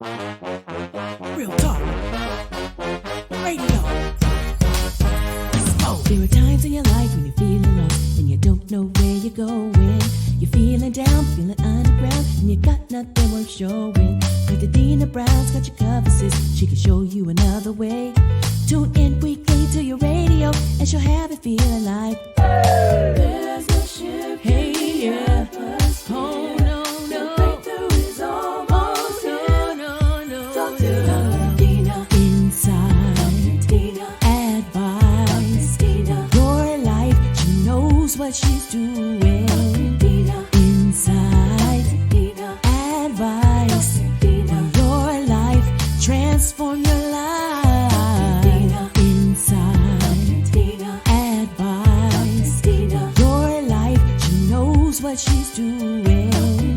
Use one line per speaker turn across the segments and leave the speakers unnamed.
Real talk. Radio. Oh. There are times in your life when you're feeling lost and you don't know where you're going. You're feeling down, feeling underground, and you got nothing worth showing. But Dina Brown's got your cover, sis. She can show you another way. Tune in weekly to your radio, and she'll have it feeling like there's no ship. Hey, yeah. Oh, no, no. Breakthrough is almost here. No. Talk to Dr. Dina. Inside. Dr. Dina. Advice. Dr. Dina. Your life, she knows what she's doing. Dr. Dina. Inside. Dr. Dina. Advice. Dr. Dina. Your life, transform your life. What she's doing.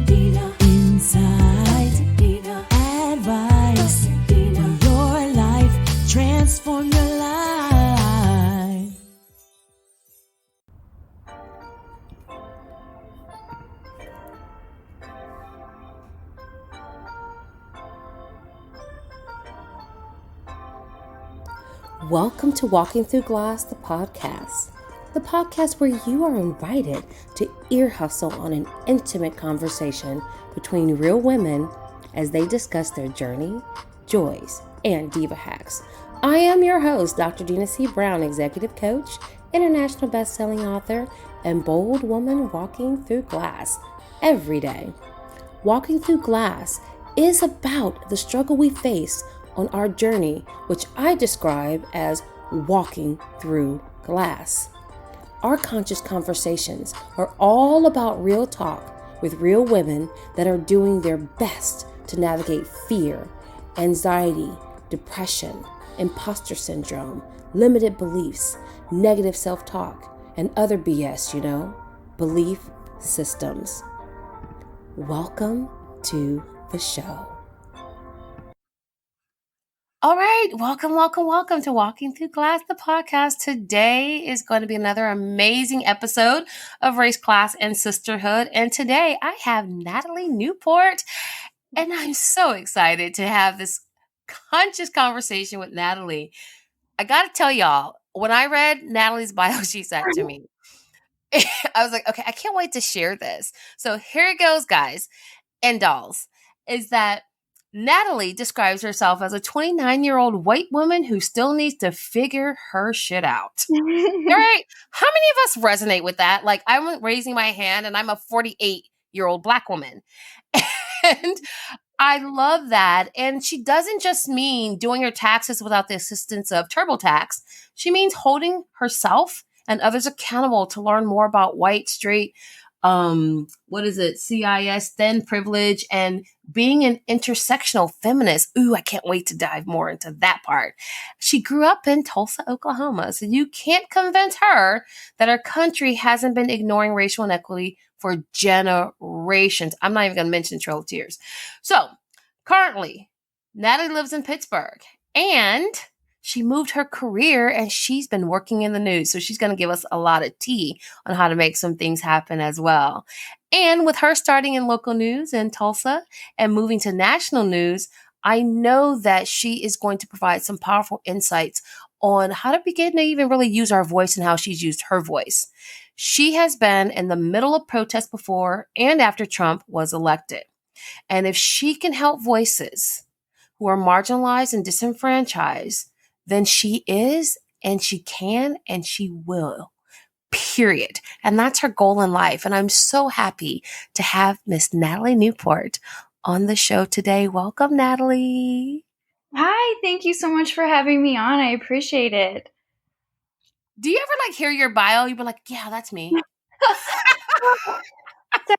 Dina. Inside. Dina. Advice. Dina. Your life, transform your life.
Welcome to Walking Through Glass, the podcast. The podcast where you are invited to ear hustle on an intimate conversation between real women as they discuss their journey, joys, and diva hacks. I am your host, Dr. Dina C. Brown, executive coach, international best-selling author, and bold woman walking through glass every day. Walking Through Glass is about the struggle we face on our journey, which I describe as walking through glass. Our conscious conversations are all about real talk with real women that are doing their best to navigate fear, anxiety, depression, imposter syndrome, limited beliefs, negative self-talk, and other BS, belief systems. Welcome to the show. All right, welcome to Walking Through Glass, the podcast. Today is going to be another amazing episode of Race, Class, and Sisterhood. And today I have Natalie Newport, and I'm so excited to have this conscious conversation with Natalie. I got to tell y'all, when I read Natalie's bio she sent to me, I was like, okay, I can't wait to share this. So here it goes, guys and dolls, is that Natalie describes herself as a 29-year-old white woman who still needs to figure her shit out. All right. How many of us resonate with that? Like, I'm raising my hand and I'm a 48-year-old Black woman. And I love that. And she doesn't just mean doing her taxes without the assistance of TurboTax. She means holding herself and others accountable to learn more about white, straight, CIS, thin privilege, and being an intersectional feminist. Ooh, I can't wait to dive more into that part. She grew up in Tulsa, Oklahoma, so you can't convince her that our country hasn't been ignoring racial inequity for generations. I'm not even going to mention Trail of Tears. So, currently, Natalie lives in Pittsburgh, and she moved her career and she's been working in the news. So she's going to give us a lot of tea on how to make some things happen as well. And with her starting in local news in Tulsa and moving to national news, I know that she is going to provide some powerful insights on how to begin to even really use our voice and how she's used her voice. She has been in the middle of protests before and after Trump was elected. And if she can help voices who are marginalized and disenfranchised, then she is, and she can, and she will, period. And that's her goal in life. And I'm so happy to have Miss Natalie Newport on the show today. Welcome, Natalie.
Hi, thank you so much for having me on. I appreciate it.
Do you ever hear your bio? You'd be like, yeah, that's me.
So,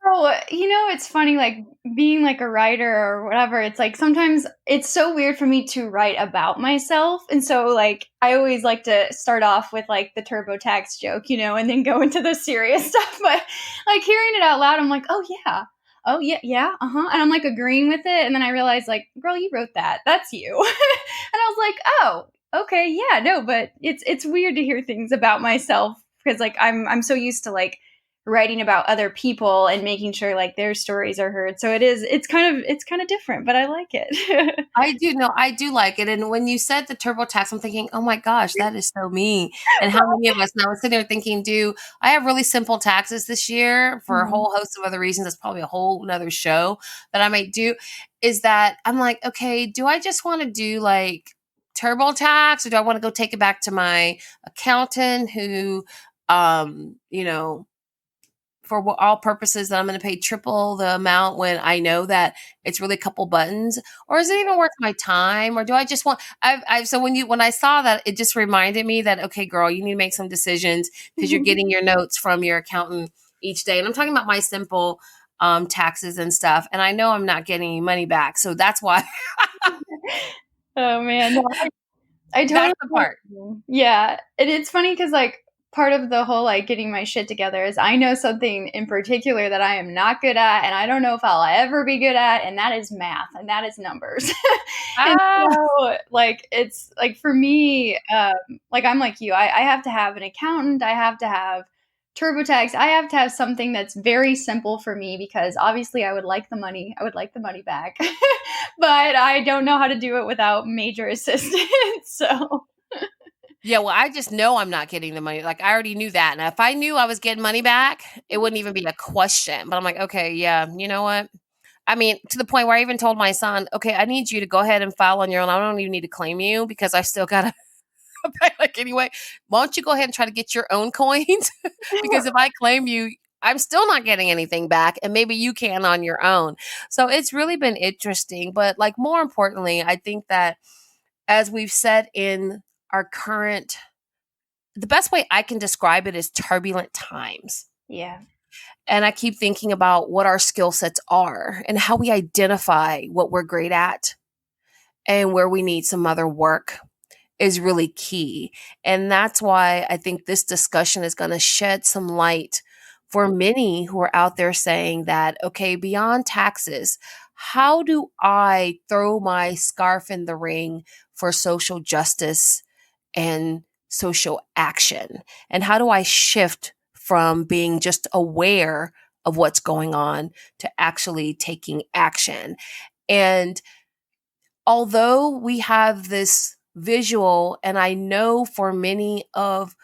it's funny, being a writer or whatever, it's sometimes it's so weird for me to write about myself. And so I always like to start off with the TurboTax joke, and then go into the serious stuff. But hearing it out loud, I'm like, oh yeah, uh-huh. And I'm agreeing with it. And then I realized girl, you wrote that. That's you. And I was like, oh, okay, yeah, no, but it's weird to hear things about myself because I'm so used to writing about other people and making sure like their stories are heard. So it's kind of different, but I like it.
I do like it. And when you said the TurboTax, I'm thinking, oh my gosh, that is so me. And how many of us, and I was sitting there thinking, I have really simple taxes this year for a whole host of other reasons. That's probably a whole nother show that I might do, is that I'm like, okay, do I just want to do like TurboTax, or do I want to go take it back to my accountant who, for all purposes that I'm going to pay triple the amount when I know that it's really a couple buttons, or is it even worth my time? Or do I just want, so when I saw that, it just reminded me that, okay, girl, you need to make some decisions because you're getting your notes from your accountant each day. And I'm talking about my simple taxes and stuff. And I know I'm not getting any money back. So that's why.
Oh man. No, I totally,
that's the part.
Yeah. And it's funny because like, part of the whole like getting my shit together is I know something in particular that I am not good at, and I don't know if I'll ever be good at, and that is math, and that is numbers. And so like it's like for me, like I'm like you, I have to have an accountant, I have to have TurboTax, I have to have something that's very simple for me because obviously I would like the money back, but I don't know how to do it without major assistance. So
yeah, well, I just know I'm not getting the money. Like, I already knew that. And if I knew I was getting money back, it wouldn't even be a question. But I'm like, okay, yeah, you know what? I mean, to the point where I even told my son, okay, I need you to go ahead and file on your own. I don't even need to claim you because I still got to pay. Like, anyway, why don't you go ahead and try to get your own coins? Because if I claim you, I'm still not getting anything back. And maybe you can on your own. So it's really been interesting. But like, more importantly, I think that as we've said in our current, the best way I can describe it is turbulent times.
yeah.
And I keep thinking about what our skill sets are and how we identify what we're great at and where we need some other work is really key. And that's why I think this discussion is going to shed some light for many who are out there saying that, okay, beyond taxes, how do I throw my scarf in the ring for social justice and social action? And how do I shift from being just aware of what's going on to actually taking action? And although we have this visual, and I know for many of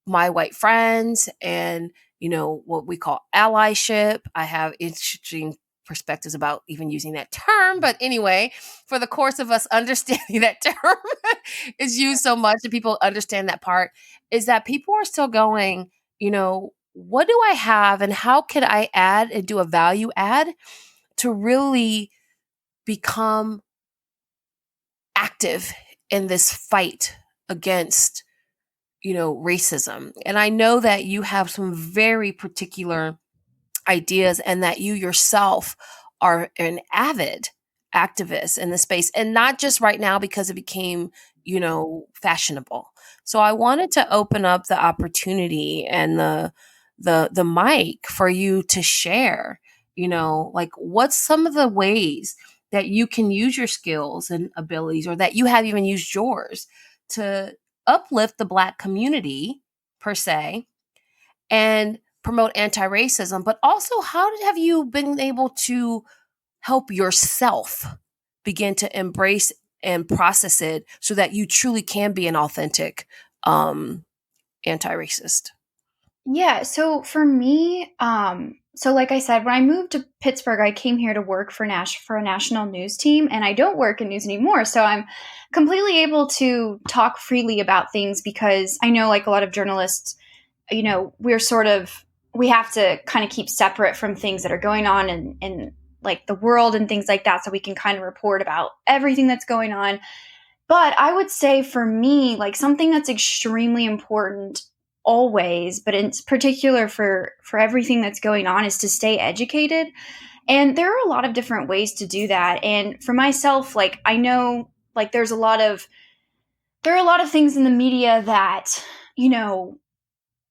my white friends and, what we call allyship, I have interesting perspectives about even using that term. But anyway, for the course of us understanding that term is used so much and people understand that part, is that people are still going, what do I have and how can I add and do a value add to really become active in this fight against, racism? And I know that you have some very particular ideas and that you yourself are an avid activist in the space, and not just right now because it became, fashionable. So I wanted to open up the opportunity and the mic for you to share, like what's some of the ways that you can use your skills and abilities, or that you have even used yours to uplift the Black community per se and promote anti-racism, but also have you been able to help yourself begin to embrace and process it so that you truly can be an authentic anti-racist?
Yeah, so for me, so like I said, when I moved to Pittsburgh, I came here to work for a national news team, and I don't work in news anymore. So I'm completely able to talk freely about things because I know like a lot of journalists, we have to kind of keep separate from things that are going on in like the world and things like that, so we can kind of report about everything that's going on. But I would say for me, like something that's extremely important always, but in particular for everything that's going on, is to stay educated. And there are a lot of different ways to do that. And for myself, like I know like there are a lot of things in the media that,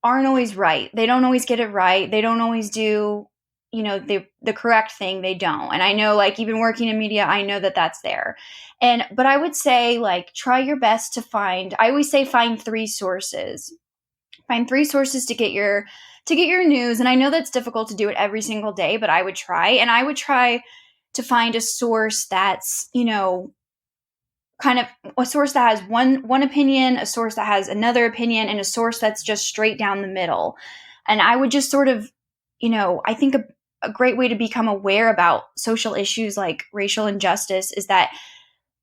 aren't always right. They don't always get it right. They don't always do, the correct thing. They don't. And I know like even working in media, I know that that's there. But I would say like try your best to find 3 sources. Find 3 sources to to get your news. And I know that's difficult to do it every single day, but I would try. And I would try to find a source that's, kind of a source that has one opinion, a source that has another opinion, and a source that's just straight down the middle. And I would just sort of, I think a great way to become aware about social issues like racial injustice is that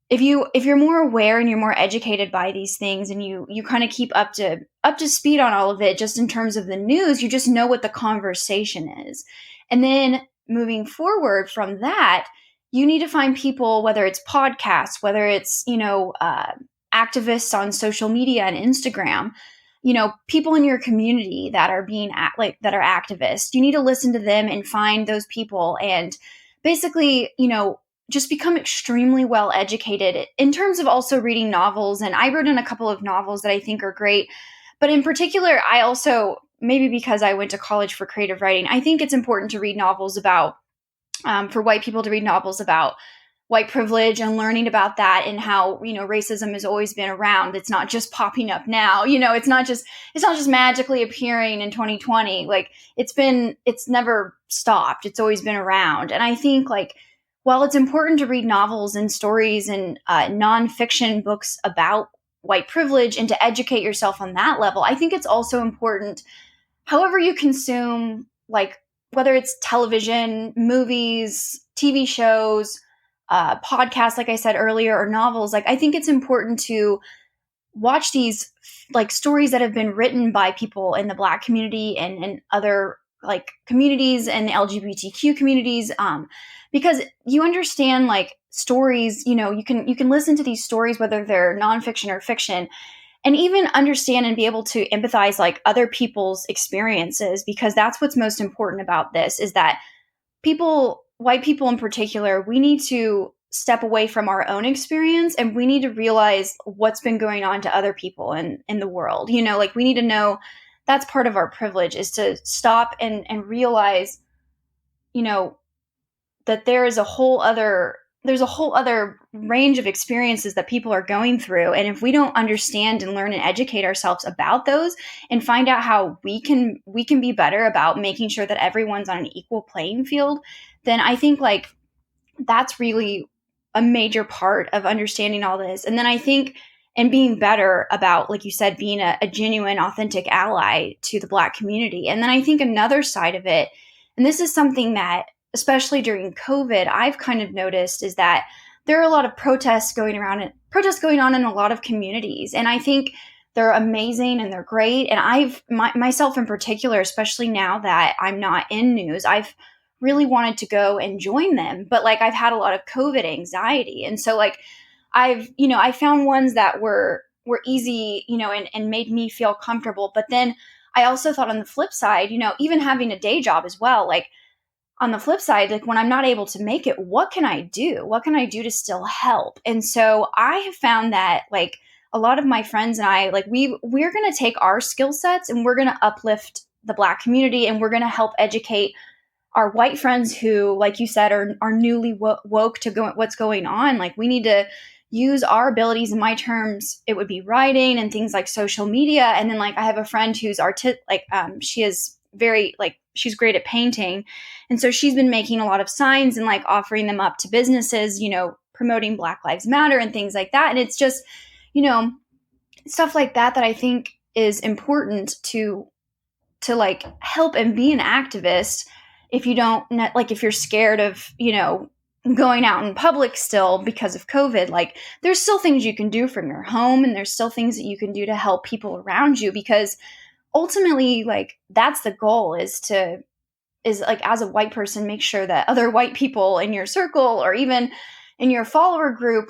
if you're more aware and you're more educated by these things, and you kind of keep up to speed on all of it, just in terms of the news, you just know what the conversation is. And then moving forward from that, you need to find people, whether it's podcasts, whether it's activists on social media and Instagram, people in your community that are that are activists. You need to listen to them and find those people, and basically, just become extremely well educated in terms of also reading novels. And I wrote in a couple of novels that I think are great. But in particular, I also, maybe because I went to college for creative writing, I think it's important to read novels about, for white people to read novels about white privilege and learning about that, and how, racism has always been around. It's not just popping up now. It's not just magically appearing in 2020. Like it's never stopped. It's always been around. And I think while it's important to read novels and stories and nonfiction books about white privilege and to educate yourself on that level, I think it's also important, however you consume, whether it's television, movies, TV shows, podcasts, like I said earlier, or novels, I think it's important to watch these stories that have been written by people in the Black community and other communities and LGBTQ communities, because you understand stories, you can listen to these stories, whether they're nonfiction or fiction, and even understand and be able to empathize other people's experiences, because that's what's most important about this, is that white people in particular, we need to step away from our own experience, and we need to realize what's been going on to other people in the world. We need to know that's part of our privilege, is to stop and realize, that there's a whole other range of experiences that people are going through. And if we don't understand and learn and educate ourselves about those, and find out how we can be better about making sure that everyone's on an equal playing field, then I think that's really a major part of understanding all this. And then I think, and being better about, like you said, being a genuine, authentic ally to the Black community. And then I think another side of it, and this is something that, especially during COVID, I've kind of noticed, is that there are a lot of protests going on in a lot of communities. And I think they're amazing and they're great. And myself in particular, especially now that I'm not in news, I've really wanted to go and join them. But I've had a lot of COVID anxiety. And so I found ones that were easy, and made me feel comfortable. But then I also thought, on the flip side, even having a day job as well, on the flip side, when I'm not able to make it, what can I do? What can I do to still help? And so I have found that a lot of my friends and I, we're going to take our skill sets and we're going to uplift the Black community, and we're going to help educate our white friends who, like you said, are newly woke to what's going on. We need to use our abilities. In my terms, it would be writing and things like social media. And then I have a friend who's she is very she's great at painting. And so she's been making a lot of signs and offering them up to businesses, promoting Black Lives Matter and things like that. And it's just, stuff like that I think is important to help and be an activist. If you don't, if you're scared of, going out in public still because of COVID, there's still things you can do from your home, and there's still things that you can do to help people around you, because ultimately, that's the goal, is as a white person, make sure that other white people in your circle, or even in your follower group,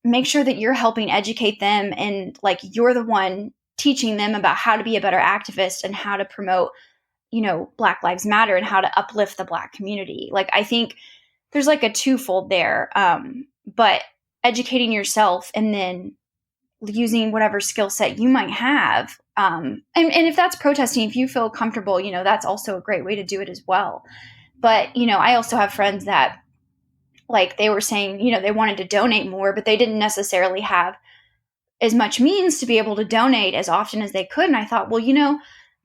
make sure that you're helping educate them, and you're the one teaching them about how to be a better activist and how to promote, Black Lives Matter, and how to uplift the Black community. I think there's a twofold there, but educating yourself and then using whatever skill set you might have. And if that's protesting, if you feel comfortable, that's also a great way to do it as well. But, I also have friends that they were saying, they wanted to donate more, but they didn't necessarily have as much means to be able to donate as often as they could. And I thought, well,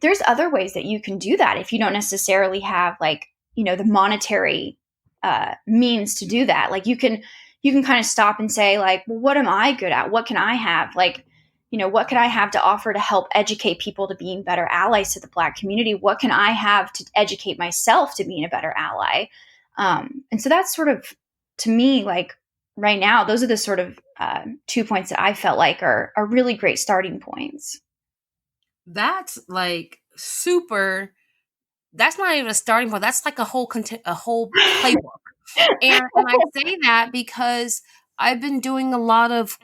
there's other ways that you can do that if you don't necessarily have like, the monetary means to do that. Like you can kind of stop and say like, well, what am I good at? What can I have? Like, what can I have to offer to help educate people to being better allies to the Black community? What can I have to educate myself to being a better ally? And so that's sort of, to me, like right now, those are the sort of 2 points that I felt like are really great starting points.
That's like super. That's not even a starting point. That's like a whole playbook. And I say that because I've been doing a lot of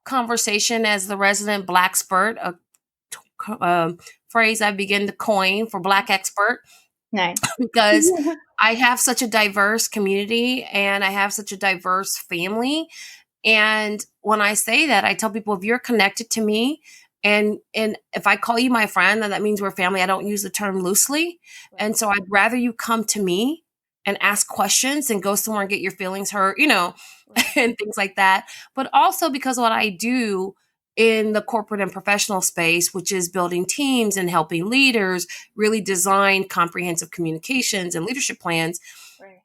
conversation as the resident Black expert, a phrase I begin to coin for Black expert.
Nice.
Because I have such a diverse community and I have such a diverse family. And when I say that, I tell people, if you're connected to me, and if I call you my friend, then that means we're family. I don't use the term loosely. And so I'd rather you come to me and ask questions and go somewhere and get your feelings hurt, and things like that. But also because what I do in the corporate and professional space, which is building teams and helping leaders really design comprehensive communications and leadership plans,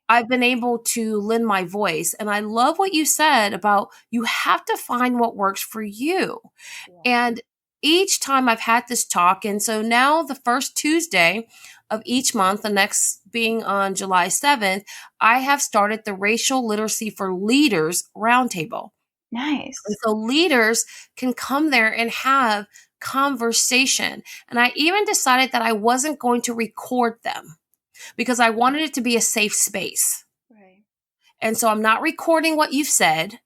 I've been able to lend my voice. And I love what you said about you have to find what works for you. Yeah. And each time I've had this talk, and so now the first Tuesday of each month, the next being on July 7th, I have started the Racial Literacy for Leaders Roundtable.
Nice.
And so leaders can come there and have conversation. And I even decided that I wasn't going to record them because I wanted it to be a safe space.
Right.
And so I'm not recording what you've said.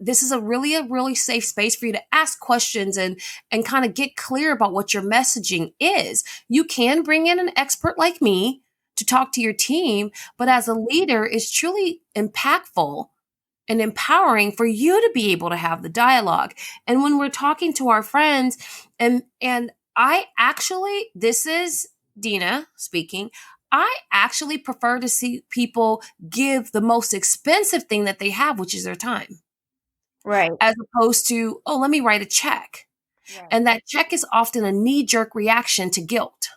This is a really safe space for you to ask questions and kind of get clear about what your messaging is. You can bring in an expert like me to talk to your team, but as a leader, it's truly impactful and empowering for you to be able to have the dialogue. And when we're talking to our friends, and I actually, this is Dina speaking, I actually prefer to see people give the most expensive thing that they have, which is their time.
Right.
As opposed to, oh, let me write a check. Right. And that check is often a knee-jerk reaction to guilt.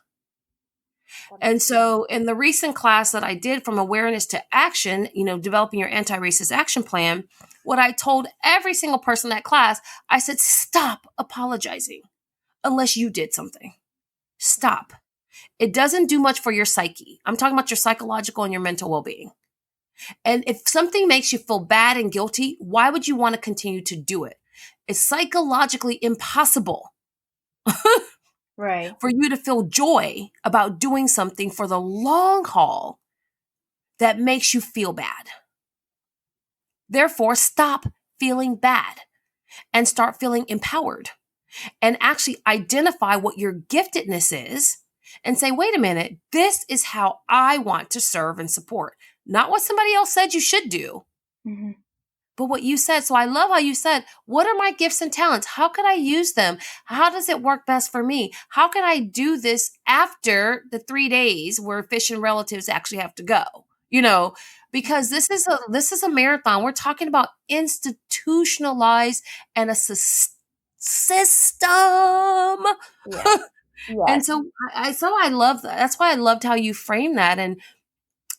And so in the recent class that I did from awareness to action, developing your anti-racist action plan, what I told every single person in that class, I said, stop apologizing unless you did something. Stop. It doesn't do much for your psyche. I'm talking about your psychological and your mental well-being. And if something makes you feel bad and guilty, why would you want to continue to do it? It's psychologically impossible
right.
for you to feel joy about doing something for the long haul that makes you feel bad. Therefore, stop feeling bad and start feeling empowered and actually identify what your giftedness is and say, wait a minute, this is how I want to serve and support. Not what somebody else said you should do, but what you said. So I love how you said, what are my gifts and talents? How can I use them? How does it work best for me? How can I do this after the 3 days where Fish and relatives actually have to go? Because this is a marathon. We're talking about institutionalized and a system.
Yeah. Yes.
And so I love that. That's why I loved how you framed that. And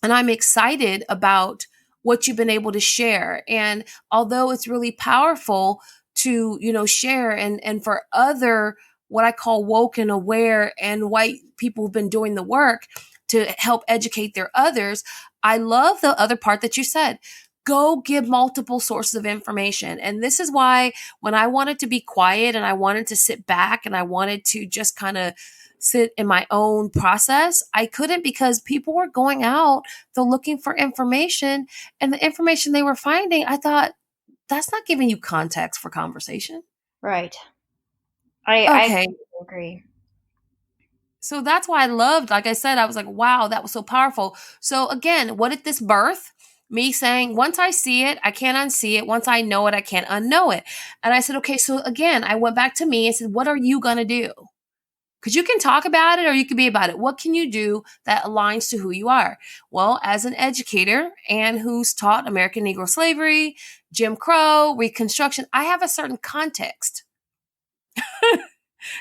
I'm excited about what you've been able to share. And although it's really powerful to, share and for other, what I call woke and aware and white people who've been doing the work to help educate their others, I love the other part that you said. Go give multiple sources of information. And this is why when I wanted to be quiet and I wanted to sit back and I wanted to just kind of sit in my own process, I couldn't because people were going out, they're looking for information, and the information they were finding, I thought, that's not giving you context for conversation.
Right. I agree.
So that's why I loved, like I said, I was like, wow, that was so powerful. So again, what did this birth? Me saying, once I see it, I can't unsee it. Once I know it, I can't unknow it. And I said, okay, so again, I went back to me and said, what are you going to do? Because you can talk about it or you can be about it. What can you do that aligns to who you are? Well, as an educator and who's taught American Negro slavery, Jim Crow, Reconstruction, I have a certain context.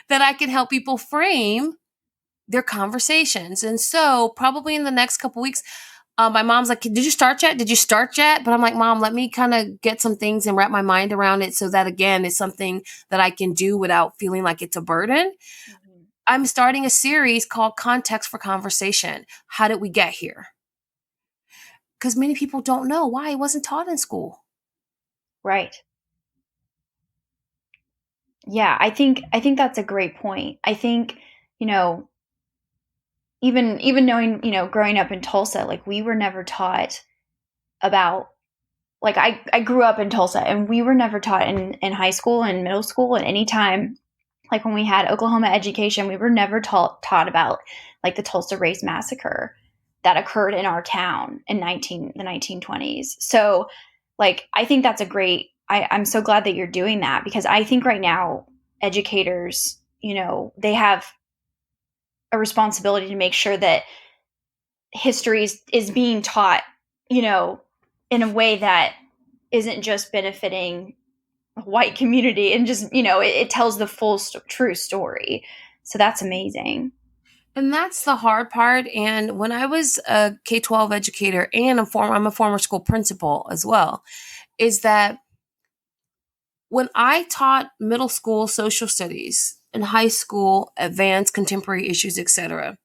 that I can help people frame their conversations. And so probably in the next couple weeks, my mom's like, did you start yet? Did you start yet? But I'm like, Mom, let me kind of get some things and wrap my mind around it so that, again, it's something that I can do without feeling like it's a burden.
Mm-hmm.
I'm starting a series called Context for Conversation. How did we get here? Because many people don't know why it wasn't taught in school.
Right. Yeah, I think that's a great point. I think, even knowing, growing up in Tulsa, like we were never taught about, like I grew up in Tulsa and we were never taught in high school and middle school and any time, like when we had Oklahoma education, we were never taught about like the Tulsa Race Massacre that occurred in our town in the 1920s. So like, I think that's I'm so glad that you're doing that, because I think right now educators, they have a responsibility to make sure that history is being taught, in a way that isn't just benefiting the white community and just, it tells the full true story. So that's amazing.
And that's the hard part. And when I was a K-12 educator and I'm a former school principal as well, is that when I taught middle school social studies and high school advanced contemporary issues, etc.,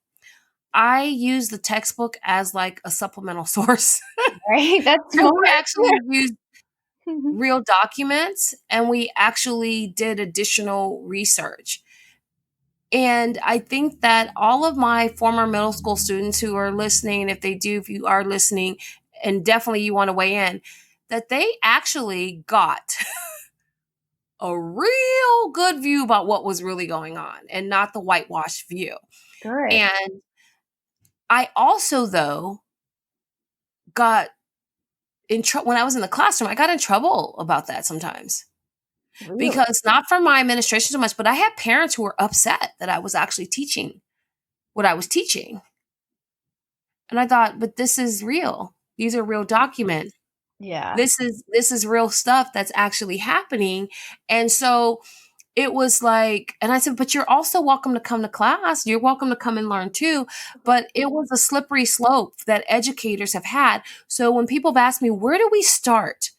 I used the textbook as like a supplemental source.
Right? That's
And
smart.
we actually used real documents and we actually did additional research. And I think that all of my former middle school students who are listening, and if you are listening, and definitely you want to weigh in, that they actually got a real good view about what was really going on and not the whitewashed view.
Good.
And I also, though, got in trouble when I was in the classroom. I got in trouble about that sometimes.
Really?
Because not from my administration so much, but I had parents who were upset that I was actually teaching what I was teaching. And I thought, but this is real. These are real documents.
Yeah.
This is real stuff that's actually happening. And so it was like, and I said, but you're also welcome to come to class. You're welcome to come and learn too. But it was a slippery slope that educators have had. So when people have asked me, where do we start?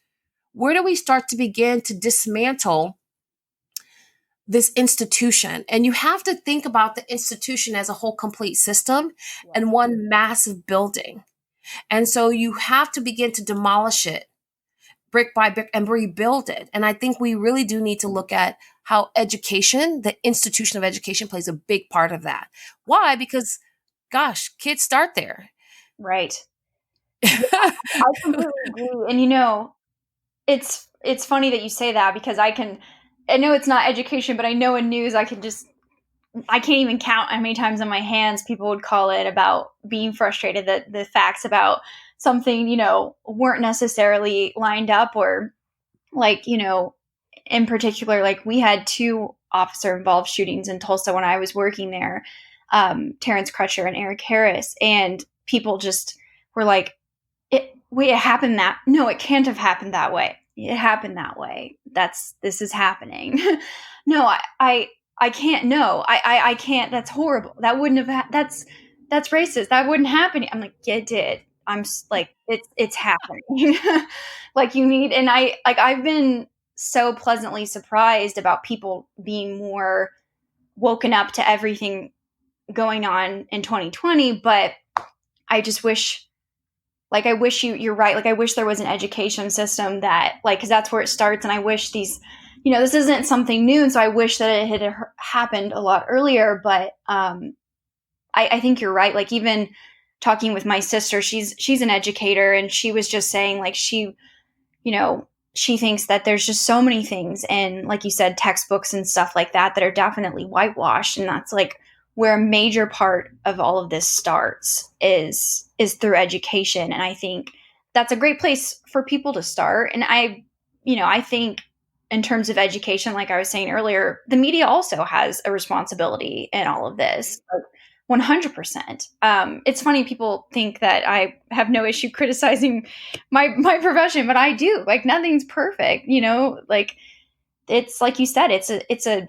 Where do we start to begin to dismantle this institution? And you have to think about the institution as a whole complete system and one massive building. And so you have to begin to demolish it brick by brick and rebuild it. And I think we really do need to look at how education, the institution of education, plays a big part of that. Why? Because, gosh, kids start there.
Right. Yeah, I completely agree. And it's funny that you say that, because I know it's not education, but I know in news I can't even count how many times on my hands people would call it about being frustrated that the facts about something, weren't necessarily lined up, or like, in particular, like we had 2 officer involved shootings in Tulsa when I was working there, Terrence Crutcher and Eric Harris. And people just were like, it happened no, it can't have happened that way. It happened that way. This is happening. No, I can't. No, I can't. That's horrible. That wouldn't have, that's racist. That wouldn't happen. I'm like, yeah, it did. I'm like, it's happening. Like and I've been so pleasantly surprised about people being more woken up to everything going on in 2020. But I just wish, like, I wish you're right. Like, I wish there was an education system that, like, because that's where it starts. And I wish these, this isn't something new. And so I wish that it had happened a lot earlier. But I think you're right. Like, even talking with my sister, she's an educator, and she was just saying, like, she thinks that there's just so many things, and like you said, textbooks and stuff like that are definitely whitewashed. And that's like where a major part of all of this starts is through education. And I think that's a great place for people to start. And I think in terms of education, like I was saying earlier, the media also has a responsibility in all of this. 100%. It's funny, people think that I have no issue criticizing my profession, but I do. Like, nothing's perfect, like, it's like you said, it's a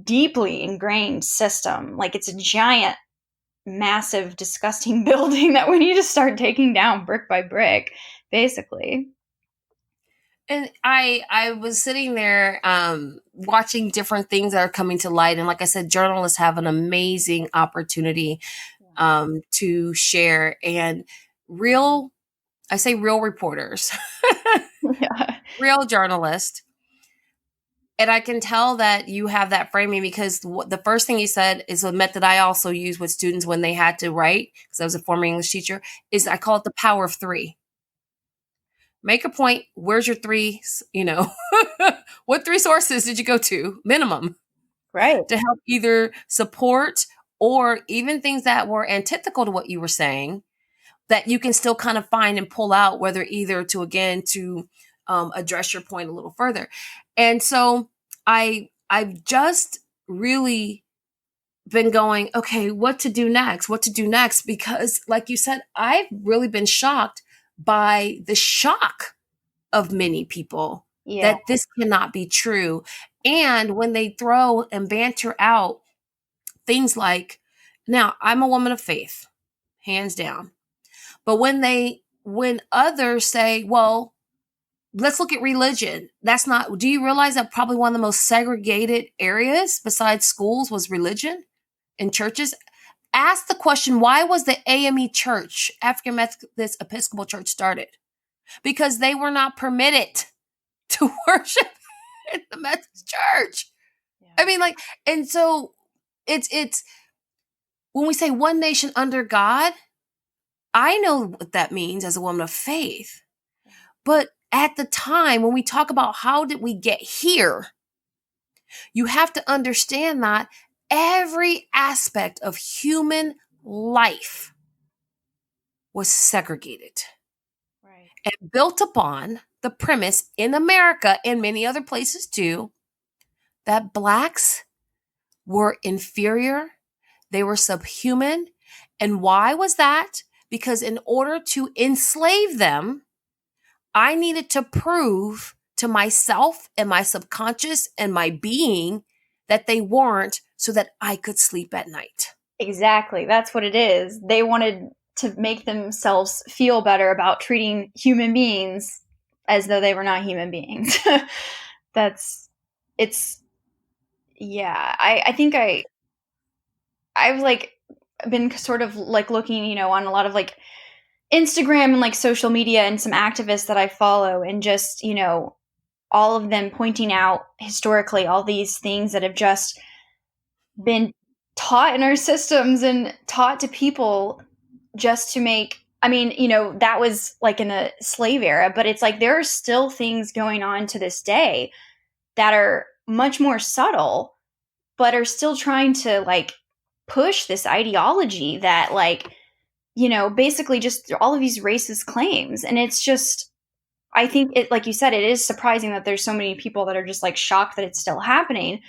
deeply ingrained system. Like, it's a giant, massive, disgusting building that we need to start taking down brick by brick, basically.
And I was sitting there watching different things that are coming to light. And like I said, journalists have an amazing opportunity to share. And I say real reporters,
Yeah.
real journalists. And I can tell that you have that framing because the first thing you said is a method I also use with students when they had to write, because I was a former English teacher, is I call it the power of three. Make a point. Where's your three, what three sources did you go to? Minimum.
Right.
To help either support or even things that were antithetical to what you were saying that you can still kind of find and pull out, whether either to address your point a little further. And so I've just really been going, okay, what to do next? Because like you said, I've really been shocked by the shock of many people that this cannot be true. And when they throw and banter out things like, now I'm a woman of faith, hands down. But when others say, well, let's look at religion. Do you realize that probably one of the most segregated areas besides schools was religion in churches? Ask the question, why was the AME church, African Methodist Episcopal Church, started? Because they were not permitted to worship in the Methodist church. Yeah. I mean, and so it's when we say one nation under God, I know what that means as a woman of faith. But at the time, when we talk about how did we get here, you have to understand that every aspect of human life was segregated. Right. And built upon the premise in America and many other places too, that Blacks were inferior, they were subhuman. And why was that? Because in order to enslave them, I needed to prove to myself and my subconscious and my being that they weren't, so that I could sleep at night.
Exactly. That's what it is. They wanted to make themselves feel better about treating human beings as though they were not human beings. I think I've been sort of looking, on a lot of Instagram and social media and some activists that I follow, and just, all of them pointing out historically all these things that have just been taught in our systems and taught to people just to make, that was in a slave era, but it's there are still things going on to this day that are much more subtle, but are still trying to push this ideology that basically just all of these racist claims. And it's just, I think it, like you said, it is surprising that there's so many people that are just shocked that it's still happening.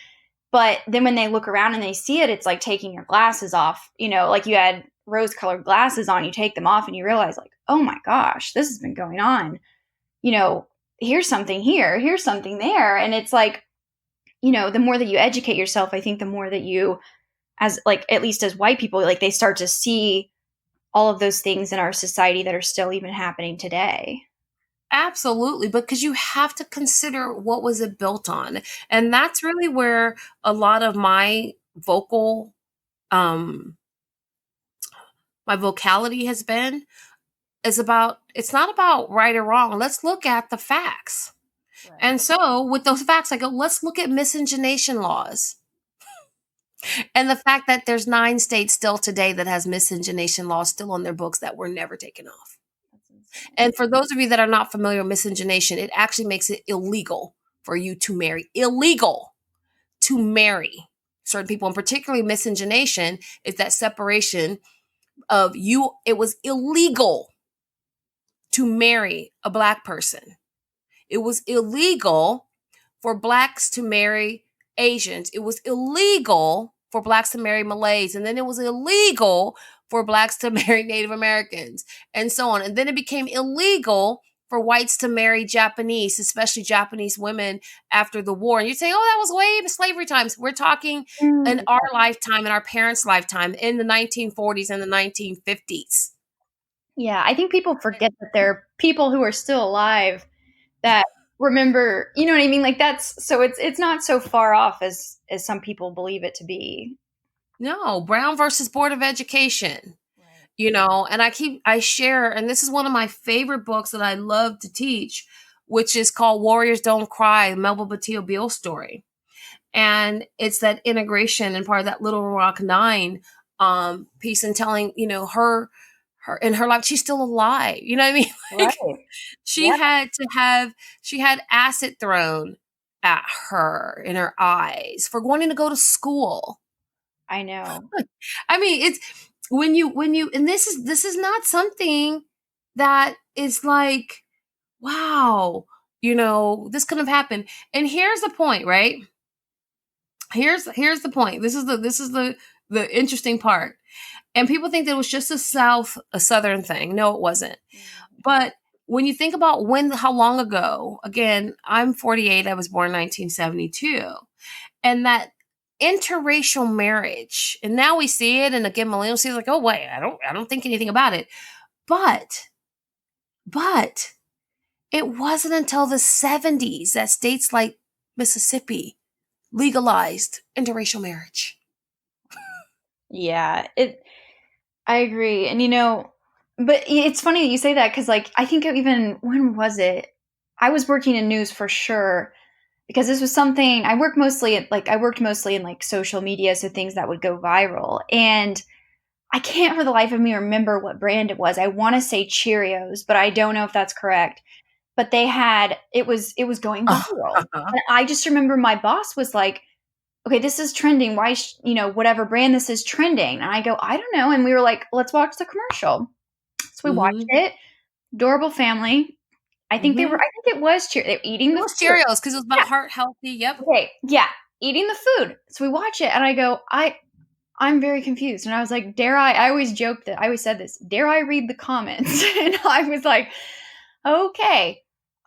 But then when they look around and they see it, it's like taking your glasses off, you had rose-colored glasses on, you take them off and you realize oh my gosh, this has been going on. Here's something here, here's something there. And it's the more that you educate yourself, I think the more that you, as at least as white people, they start to see all of those things in our society that are still even happening today.
Absolutely, because you have to consider what was it built on. And that's really where a lot of my vocality has been, it's not about right or wrong. Let's look at the facts. Right. And so with those facts, I go, let's look at miscegenation laws. And the fact that there's 9 states still today that has miscegenation laws still on their books that were never taken off. And for those of you that are not familiar with miscegenation, it actually makes it illegal for you to marry. Illegal to marry certain people. And particularly miscegenation is that separation of you. It was illegal to marry a Black person. It was illegal for Blacks to marry Asians. It was illegal for Blacks to marry Malays. And then it was illegal for Blacks to marry Native Americans, and so on. And then it became illegal for whites to marry Japanese, especially Japanese women after the war. And you say, oh, that was way slavery times. We're talking in our lifetime, in our parents' lifetime, in the 1940s and the 1950s.
Yeah, I think people forget that there are people who are still alive that remember, you know what I mean? Like it's not so far off as some people believe it to be.
No, Brown versus Board of Education. And I share, and this is one of my favorite books that I love to teach, which is called Warriors Don't Cry, Melba Batille Beale story. And it's that integration and part of that Little Rock Nine piece, and telling, her in her life, she's still alive. You know what I mean? Like,
Right.
she had acid thrown at her in her eyes for wanting to go to school.
I know.
I mean, it's when you and this is not something that is like, wow, this couldn't have happened. And here's the point, right? Here's the point. This is the interesting part. And people think that it was just a Southern thing. No, it wasn't. But when you think about how long ago, again, I'm 48, I was born in 1972. And that interracial marriage, and now we see it, and again, millennials see it like, oh wait, I don't think anything about it. But it wasn't until the 70s that states like Mississippi legalized interracial marriage.
Yeah, I agree. And but it's funny that you say that, because like I think even, when was it? I was working in news for sure, because this was something I worked mostly in like social media, so things that would go viral. And I can't for the life of me remember what brand it was. I want to say Cheerios, but I don't know if that's correct. But it was going viral. And I just remember my boss was like, okay, this is trending. Why, whatever brand this is trending. And I go, I don't know. And we were like, let's watch the commercial. So we watched it. Adorable family. I think I think it was Cheerios. They were eating the food.
Cheerios, because it was about heart healthy. Yep.
Okay. Yeah. Eating the food. So we watch it, and I go, I'm very confused. And I was like, I always joked that I always said this, dare I read the comments? And I was like, okay.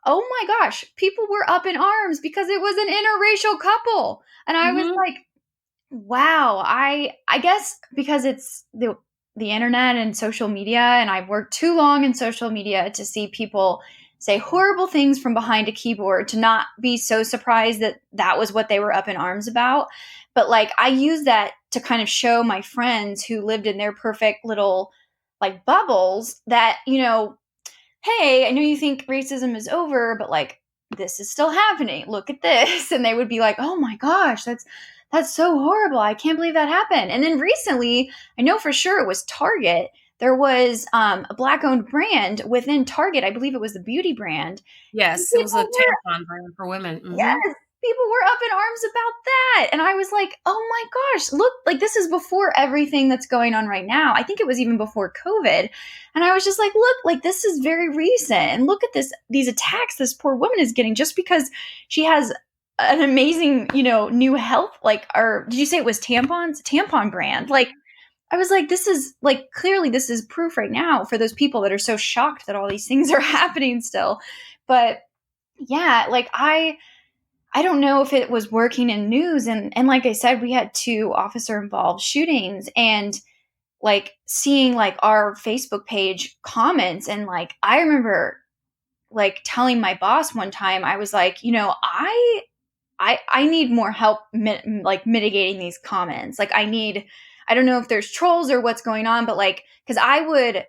Oh my gosh. People were up in arms because it was an interracial couple. And I was like, wow. I guess because it's the internet and social media, and I've worked too long in social media to see people say horrible things from behind a keyboard, to not be so surprised that that was what they were up in arms about. But like, I use that to kind of show my friends who lived in their perfect little like bubbles that, hey, I know you think racism is over, but like, this is still happening. Look at this. And they would be like, oh my gosh, that's so horrible. I can't believe that happened. And then recently, I know for sure it was Target. There was a Black-owned brand within Target. I believe it was the beauty brand.
Yes, it was a tampon brand for women. Mm-hmm.
Yes, people were up in arms about that. And I was like, oh my gosh, look, like this is before everything that's going on right now. I think it was even before COVID. And I was just like, look, like this is very recent. And look at these attacks this poor woman is getting just because she has an amazing, new health, like, or did you say it was tampon brand? Like, I was like, this is like, clearly this is proof right now for those people that are so shocked that all these things are happening still. But yeah, like I don't know if it was working in news. And like I said, we had 2 officer involved shootings, and like seeing like our Facebook page comments. And like, I remember like telling my boss one time, I was like, I need more help like mitigating these comments. Like I don't know if there's trolls or what's going on, but like, cause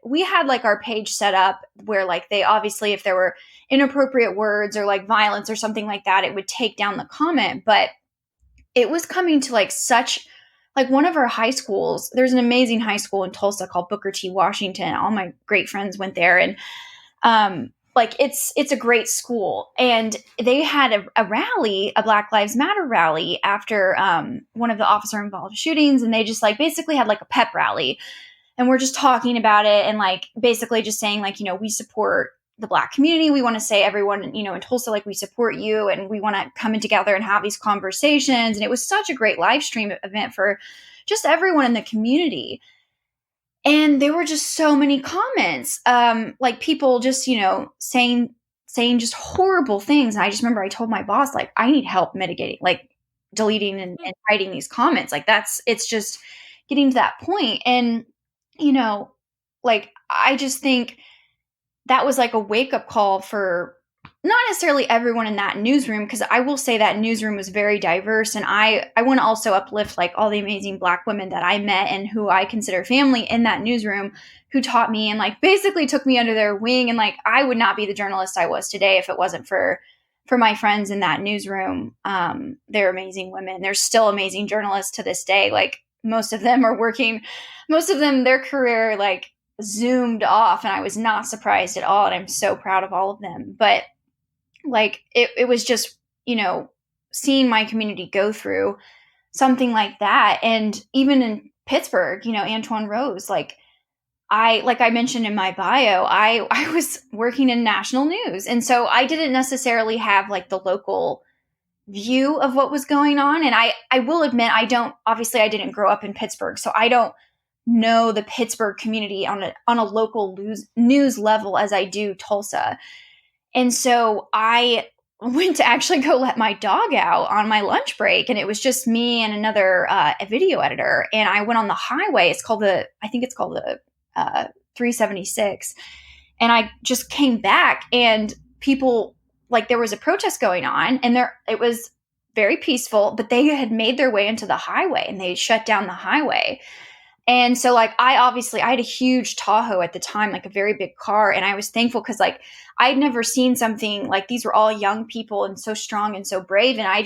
we had like our page set up where like they obviously, if there were inappropriate words or like violence or something like that, it would take down the comment. But it was coming to like such, like one of our high schools, there's an amazing high school in Tulsa called Booker T. Washington. All my great friends went there, and like it's a great school, and they had a rally, a Black Lives Matter rally after one of the officer involved shootings, and they just like basically had like a pep rally, and we're just talking about it, and like basically just saying like, we support the Black community. We want to say everyone, in Tulsa, like we support you, and we want to come in together and have these conversations. And it was such a great live stream event for just everyone in the community. And there were just so many comments, like people just, saying saying just horrible things. And I just remember I told my boss, like, I need help mitigating, like deleting and hiding these comments. Like it's just getting to that point. And, like, I just think that was like a wake up call for not necessarily everyone in that newsroom, because I will say that newsroom was very diverse, and I want to also uplift like all the amazing Black women that I met and who I consider family in that newsroom, who taught me and like basically took me under their wing. And like I would not be the journalist I was today if it wasn't for my friends in that newsroom. They're amazing women. They're still amazing journalists to this day. Like most of them are working, their career like zoomed off, and I was not surprised at all. And I'm so proud of all of them. But like it was just, seeing my community go through something like that. And even in Pittsburgh, Antoine Rose, like I mentioned in my bio, I was working in national news. And so I didn't necessarily have like the local view of what was going on. And I will admit, I didn't grow up in Pittsburgh, so I don't know the Pittsburgh community on a local news level as I do Tulsa. And so I went to actually go let my dog out on my lunch break, and it was just me and another a video editor. And I went on the highway. I think it's called the 376. And I just came back, and people, like, there was a protest going on, and it was very peaceful, but they had made their way into the highway, and they shut down the highway. And so like I had a huge Tahoe at the time, like a very big car. And I was thankful because like I'd never seen something like, these were all young people and so strong and so brave. And I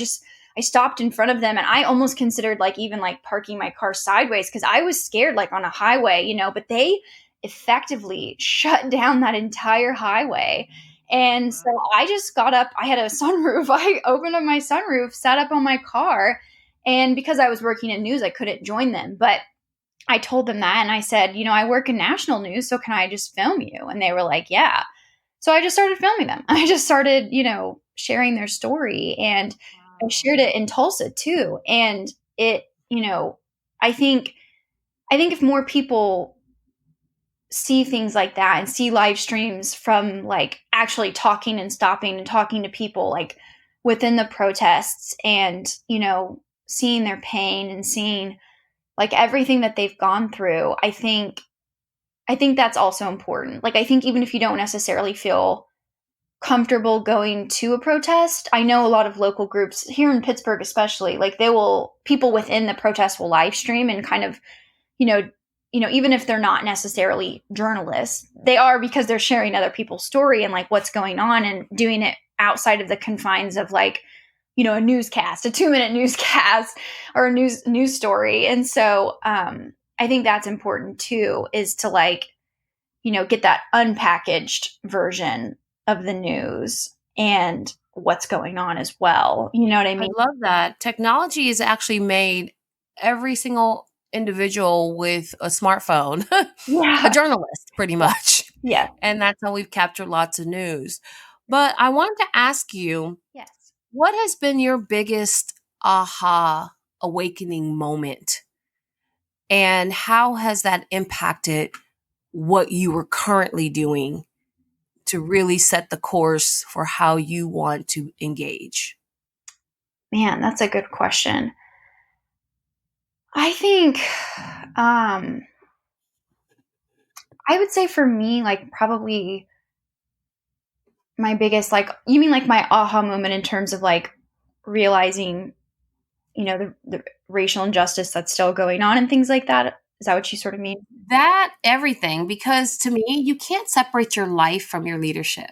stopped in front of them, and I almost considered like even like parking my car sideways because I was scared, like on a highway, but they effectively shut down that entire highway. And so I just got up. I had a sunroof. I opened up my sunroof, sat up on my car. And because I was working in news, I couldn't join them. But I told them that, and I said, I work in national news, so can I just film you? And they were like, yeah. So I just started filming them. I just started, sharing their story, and I shared it in Tulsa too. And it, I think if more people see things like that and see live streams from like actually talking and stopping and talking to people like within the protests, and, seeing their pain and seeing like everything that they've gone through, I think that's also important. Like, I think even if you don't necessarily feel comfortable going to a protest, I know a lot of local groups here in Pittsburgh, especially, like people within the protest will live stream and kind of, even if they're not necessarily journalists, they are, because they're sharing other people's story and like what's going on, and doing it outside of the confines of like, a newscast, a 2-minute newscast or a news story. And so I think that's important too, is to like, get that unpackaged version of the news and what's going on as well. You know what I mean?
I love that. Technology has actually made every single individual with a smartphone
Yeah.
a journalist, pretty much.
Yeah.
And that's how we've captured lots of news. But I wanted to ask you,
Yes.
what has been your biggest aha awakening moment? And how has that impacted what you were currently doing to really set the course for how you want to engage?
Man, that's a good question. I think I would say for me, like probably my biggest, like, you mean like my aha moment in terms of like realizing, the racial injustice that's still going on and things like that? Is that what you sort of mean?
That everything, because to me, you can't separate your life from your leadership.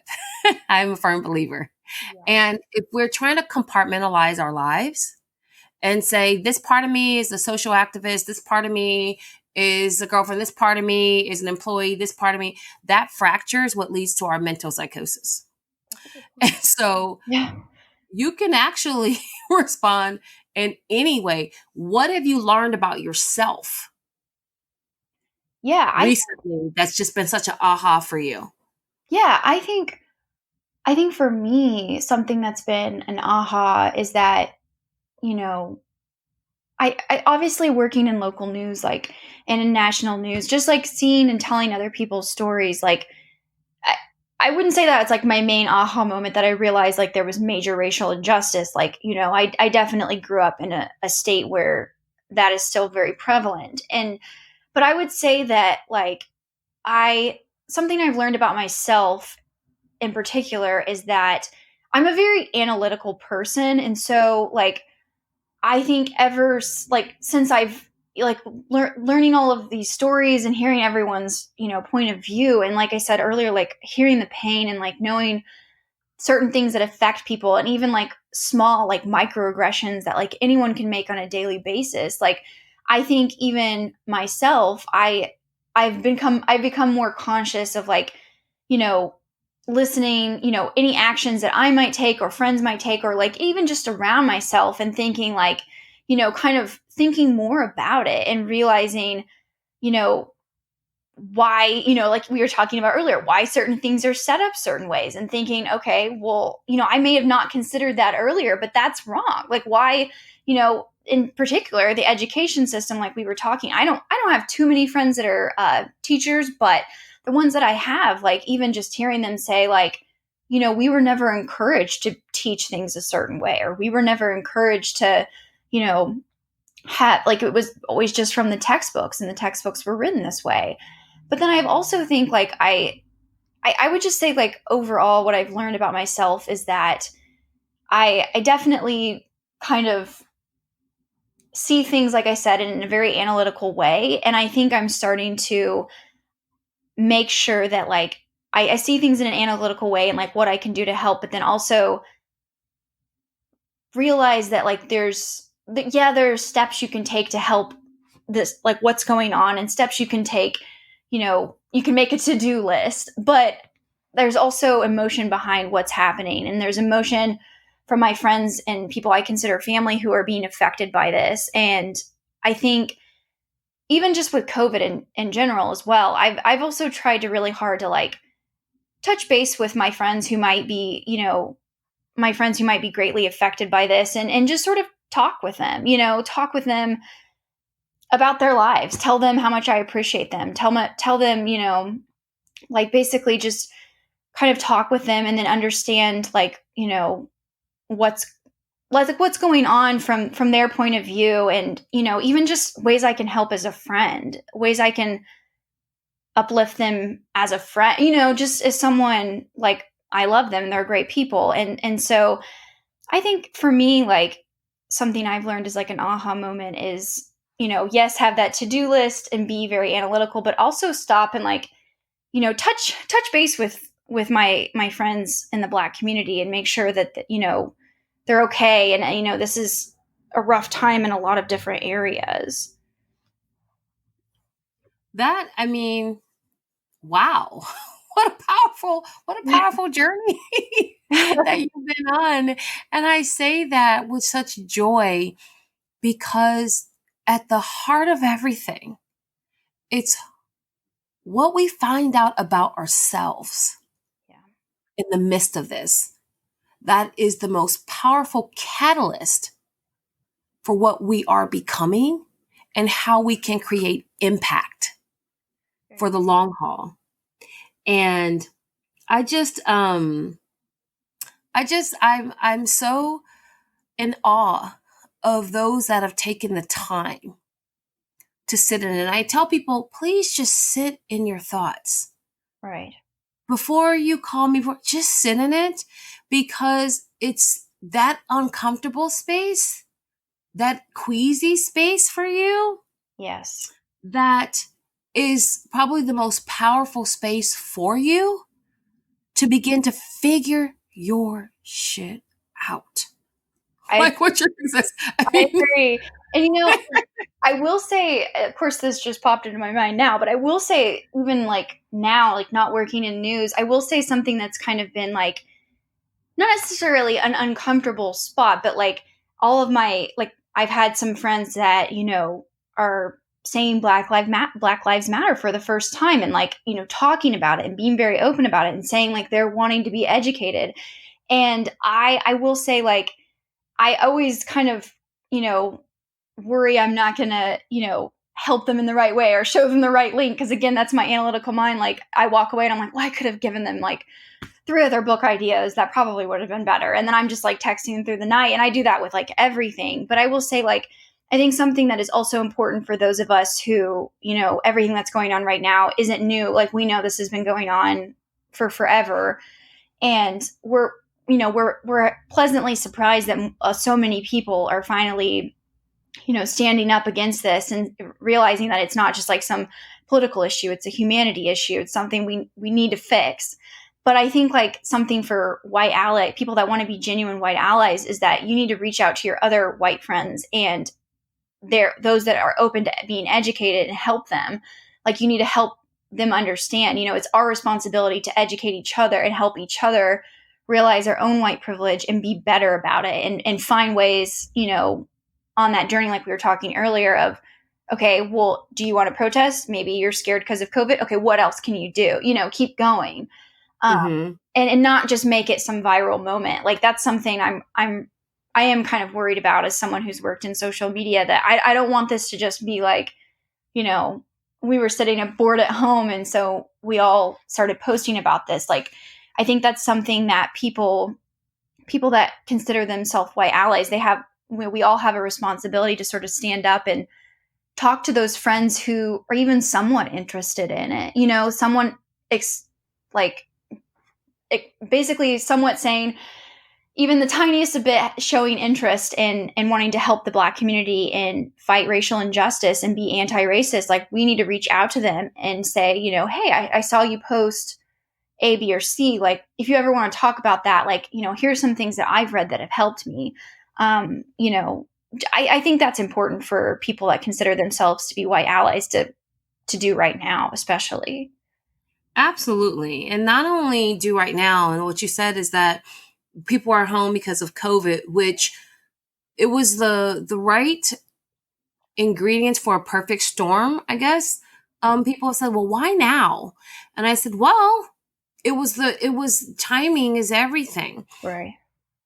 I'm a firm believer.
Yeah.
And if we're trying to compartmentalize our lives and say, this part of me is a social activist, this part of me is a girlfriend, this part of me is an employee, this part of me, that fracture is what leads to our mental psychosis. And so
Yeah.
you can actually respond in any way. What have you learned about yourself
Yeah.
recently that's just been such an aha for you?
Yeah. I think for me, something that's been an aha is that, I obviously working in local news, like, and in national news, just like seeing and telling other people's stories, like I wouldn't say that it's like my main aha moment that I realized like there was major racial injustice. Like, I definitely grew up in a state where that is still very prevalent. But I would say that like something I've learned about myself in particular is that I'm a very analytical person. And so like, I think like since I've like learning all of these stories and hearing everyone's, point of view. And like I said earlier, like hearing the pain and like knowing certain things that affect people and even like small like microaggressions that like anyone can make on a daily basis. Like I think even myself, I've become more conscious of like, you know, listening, any actions that I might take or friends might take or like even just around myself and thinking like, kind of thinking more about it and realizing, you know, why, like we were talking about earlier, why certain things are set up certain ways and thinking, okay, well, I may have not considered that earlier, but that's wrong. Like why, in particular, the education system, like we were talking, I don't have too many friends that are teachers, but the ones that I have, like even just hearing them say like, we were never encouraged to teach things a certain way, or we were never encouraged to, you know, have like it was always just from the textbooks and the textbooks were written this way. But then I also think like I would just say like overall what I've learned about myself is that I definitely kind of see things like I said in a very analytical way, and I think I'm starting to make sure that like I see things in an analytical way and like what I can do to help, but then also realize that like there are steps you can take to help this like what's going on, and steps you can take, you can make a to-do list, but there's also emotion behind what's happening, and there's emotion from my friends and people I consider family who are being affected by this. And I think even just with COVID in general as well, I've also tried to really hard to like touch base with my friends who might be, my friends who might be greatly affected by this, and just sort of talk with them about their lives, tell them how much I appreciate them, tell them, like basically just kind of talk with them and then understand like, what's what's going on from their point of view, and, even just ways I can help as a friend, ways I can uplift them as a friend, just as someone like I love them, they're great people. And so I think for me, like something I've learned is like an aha moment is, yes, have that to-do list and be very analytical, but also stop and like, touch base with my friends in the Black community and make sure that, they're okay. And, this is a rough time in a lot of different areas.
That, I mean, wow. What a powerful journey that you've been on. And I say that with such joy because at the heart of everything, it's what we find out about ourselves
Yeah.
in the midst of this. That is the most powerful catalyst for what we are becoming and how we can create impact for the long haul. And I'm so in awe of those that have taken the time to sit in it. And I tell people, please just sit in your thoughts.
Right.
Before you call me, just sit in it, because it's that uncomfortable space, that queasy space for you.
Yes.
That is probably the most powerful space for you to begin to figure your shit out. Like what your says.
I agree. And I will say, of course, this just popped into my mind now, but I will say, even like now, like not working in news, I will say something that's kind of been like, not necessarily an uncomfortable spot, but like all of my, like, I've had some friends that, are saying Black Lives Matter for the first time, and like, talking about it and being very open about it and saying like they're wanting to be educated. And I will say, like, I always kind of, worry I'm not gonna, help them in the right way or show them the right link. Because again, that's my analytical mind. Like I walk away and I'm like, well, I could have given them like 3 other book ideas that probably would have been better. And then I'm just like texting them through the night. And I do that with like everything. But I will say, like, I think something that is also important for those of us who, you know, everything that's going on right now isn't new. Like we know this has been going on for forever. And we're pleasantly surprised that so many people are finally, you know, standing up against this and realizing that it's not just like some political issue. It's a humanity issue. It's something we need to fix. But I think like something for white ally people that want to be genuine white allies is that you need to reach out to your other white friends and those that are open to being educated and help them. Like you need to help them understand, you know, it's our responsibility to educate each other and help each other realize our own white privilege and be better about it and find ways, you know, on that journey, like we were talking earlier of, okay, well, do you want to protest? Maybe you're scared because of COVID. Okay, what else can you do? You know, keep going. And not just make it some viral moment. Like that's something I am kind of worried about as someone who's worked in social media, that I don't want this to just be like, you know, we were sitting bored at home and so we all started posting about this. Like, I think that's something that people that consider themselves white allies, we all have a responsibility to sort of stand up and talk to those friends who are even somewhat interested in it. You know, basically somewhat saying even the tiniest bit showing interest in wanting to help the Black community and fight racial injustice and be anti-racist. Like we need to reach out to them and say, you know, hey, I saw you post A, B, or C. Like if you ever want to talk about that, like, you know, here's some things that I've read that have helped me. You know, I think that's important for people that consider themselves to be white allies to do right now, especially.
Absolutely. And not only do right now, and what you said is that people are home because of COVID, which it was the right ingredients for a perfect storm, I guess. People have said, well, why now? And I said, well, it was timing is everything.
Right.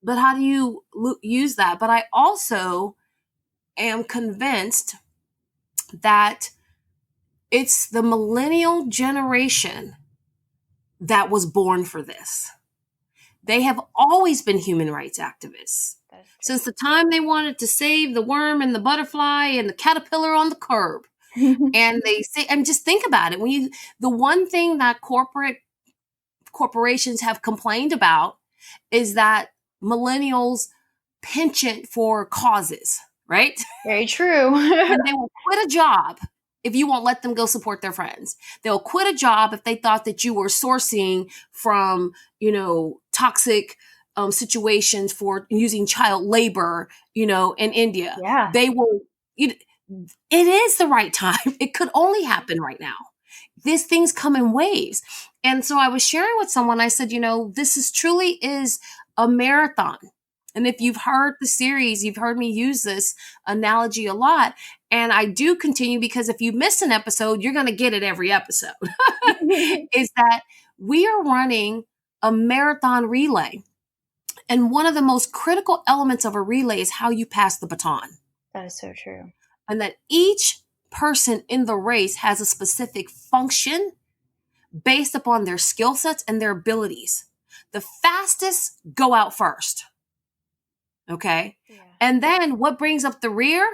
But how do you use that? But I also am convinced that it's the millennial generation that was born for this. They have always been human rights activists. Since the time they wanted to save the worm and the butterfly and the caterpillar on the curb. And they say, and just think about it. The one thing that corporations have complained about is that millennials penchant for causes, right?
Very true.
And they will quit a job if you won't let them go support their friends. They'll quit a job if they thought that you were sourcing from, you know, toxic situations for using child labor, you know, in India.
Yeah.
They will, it is the right time. It could only happen right now. These things come in waves. And so I was sharing with someone, I said, you know, this truly is a marathon. And if you've heard the series, you've heard me use this analogy a lot. And I do continue because if you miss an episode, you're going to get it every episode. Is that we are running a marathon relay. And one of the most critical elements of a relay is how you pass the baton.
That is so true.
And that each person in the race has a specific function based upon their skill sets and their abilities. The fastest go out first. Okay. Yeah. And then what brings up the rear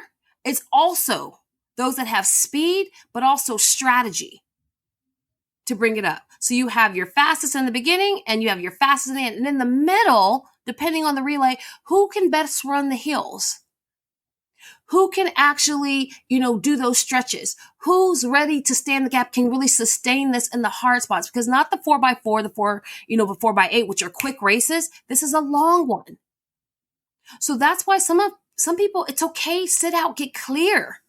is also those that have speed, but also strategy to bring it up. So you have your fastest in the beginning and you have your fastest in the end. And in the middle, depending on the relay, who can best run the hills? Who can actually, you know, do those stretches? Who's ready to stand the gap, can really sustain this in the hard spots? Because not the 4x4, the 4x8, which are quick races. This is a long one. So that's why some people, it's okay, sit out, get clear.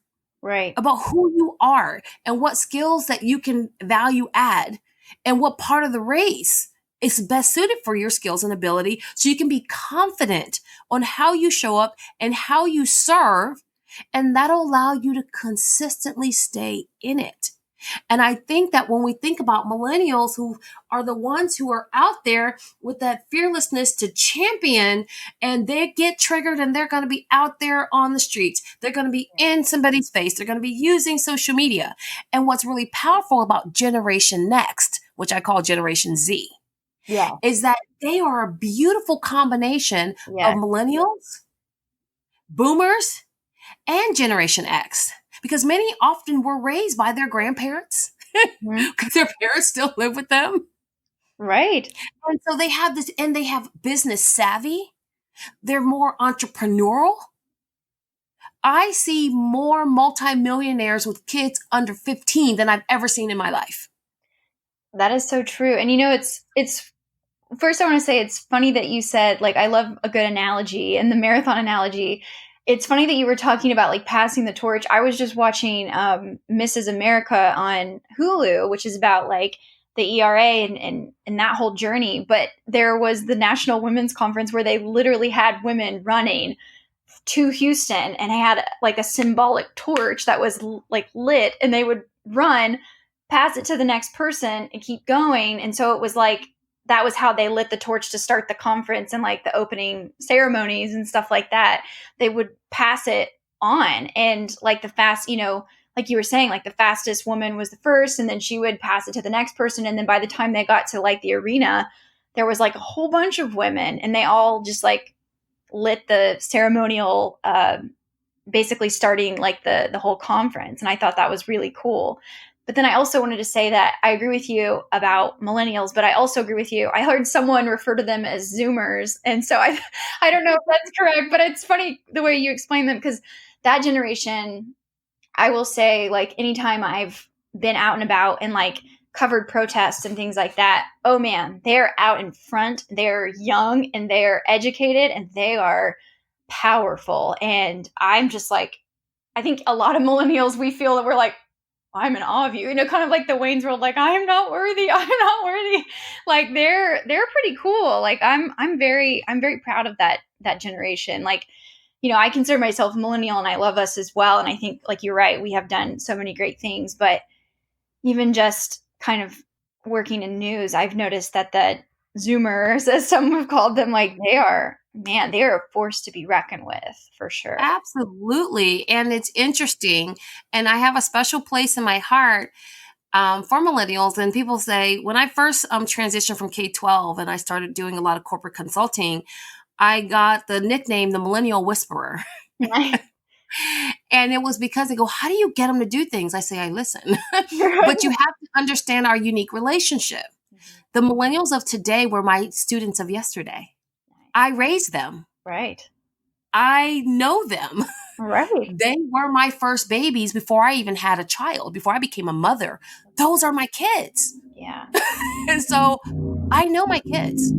Right.
About who you are and what skills that you can value add and what part of the race is best suited for your skills and ability so you can be confident on how you show up and how you serve. And that'll allow you to consistently stay in it. And I think that when we think about millennials who are the ones who are out there with that fearlessness to champion, and they get triggered and they're going to be out there on the streets. They're going to be in somebody's face. They're going to be using social media. And what's really powerful about Generation Next, which I call Generation Z, is that they are a beautiful combination of millennials, boomers, and Generation X. Because many often were raised by their grandparents because their parents still live with them.
Right.
And so they have this, and they have business savvy. They're more entrepreneurial. I see more multimillionaires with kids under 15 than I've ever seen in my life.
That is so true. And it's first I want to say it's funny that you said, like, I love a good analogy, and the marathon analogy. It's funny that you were talking about like passing the torch. I was just watching Mrs. America on Hulu, which is about like the ERA and that whole journey. But there was the National Women's Conference where they literally had women running to Houston and had like a symbolic torch that was like lit, and they would run, pass it to the next person, and keep going. And so it was like, that was how they lit the torch to start the conference and like the opening ceremonies and stuff like that. They would pass it on, and like the fast, like you were saying, like the fastest woman was the first, and then she would pass it to the next person. And then by the time they got to like the arena, there was like a whole bunch of women, and they all just like lit the ceremonial, basically starting like the whole conference. And I thought that was really cool. But then I also wanted to say that I agree with you about millennials, but I also agree with you. I heard someone refer to them as Zoomers. And so I don't know if that's correct, but it's funny the way you explain them, because that generation, I will say, like, anytime I've been out and about and like covered protests and things like that, oh man, they're out in front. They're young and they're educated and they are powerful. And I'm just like, I think a lot of millennials, we feel that we're like, I'm in awe of you, kind of like the Wayne's World, like, I am not worthy. I'm not worthy. Like they're pretty cool. Like I'm very proud of that generation. Like, I consider myself a millennial and I love us as well. And I think, like, you're right, we have done so many great things, but even just kind of working in news, I've noticed that the Zoomers, as some have called them, like they are a force to be reckoned with, for sure.
Absolutely. And it's interesting. And I have a special place in my heart for millennials. And people say, when I first transitioned from K-12 and I started doing a lot of corporate consulting, I got the nickname, the Millennial Whisperer. And it was because they go, how do you get them to do things? I say, I listen. But you have to understand our unique relationship. The millennials of today were my students of yesterday. I raised them.
Right.
I know them.
Right.
They were my first babies before I even had a child, before I became a mother. Those are my kids.
Yeah.
And so I know my kids.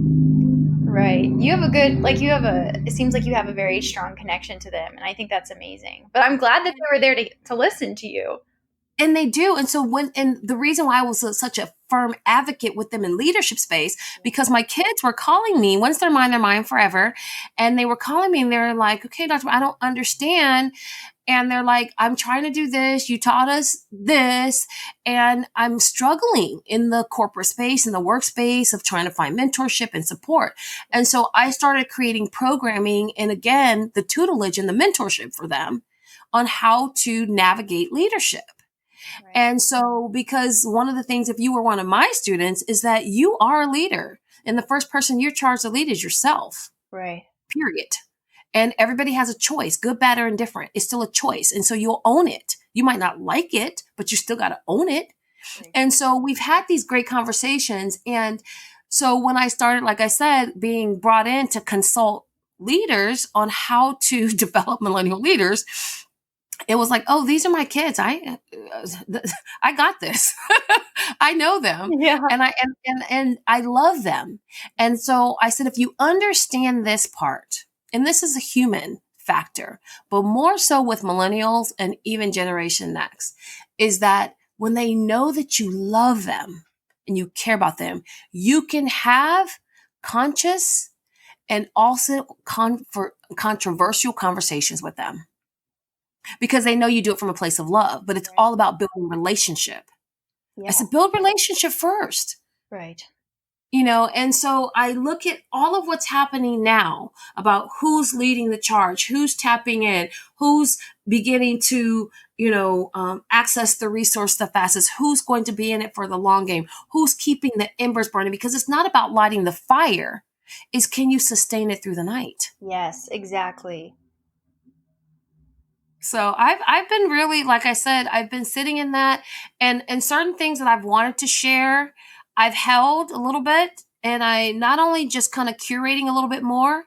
Right. You have it seems like you have a very strong connection to them. And I think that's amazing. But I'm glad that they were there to listen to you.
And they do. And so and the reason why I was such a firm advocate with them in leadership space, because my kids were calling me, once they're mine forever. And they were calling me and they're like, okay, doctor, I don't understand. And they're like, I'm trying to do this. You taught us this. And I'm struggling in the corporate space, in the workspace of trying to find mentorship and support. And so I started creating programming and, again, the tutelage and the mentorship for them on how to navigate leadership. Right. And so, because one of the things, if you were one of my students, is that you are a leader. And the first person you're charged to lead is yourself.
Right.
Period. And everybody has a choice, good, bad, or indifferent. It's still a choice. And so you'll own it. You might not like it, but you still got to own it. Right. And so we've had these great conversations. And so when I started, like I said, being brought in to consult leaders on how to develop millennial leaders, it was like, oh, these are my kids. I got this. I know them.
Yeah.
And I love them. And so I said, if you understand this part, and this is a human factor, but more so with millennials and even Generation Next, is that when they know that you love them and you care about them, you can have conscious and also controversial conversations with them. Because they know you do it from a place of love, but it's all about building relationship.
Yeah.
I said, build relationship first.
Right.
And so I look at all of what's happening now about who's leading the charge, who's tapping in, who's beginning to, access the resource the fastest, who's going to be in it for the long game, who's keeping the embers burning, because it's not about lighting the fire. Is can you sustain it through the night?
Yes, exactly.
So I've been really, like I said, I've been sitting in that, and certain things that I've wanted to share, I've held a little bit, and I not only just kind of curating a little bit more,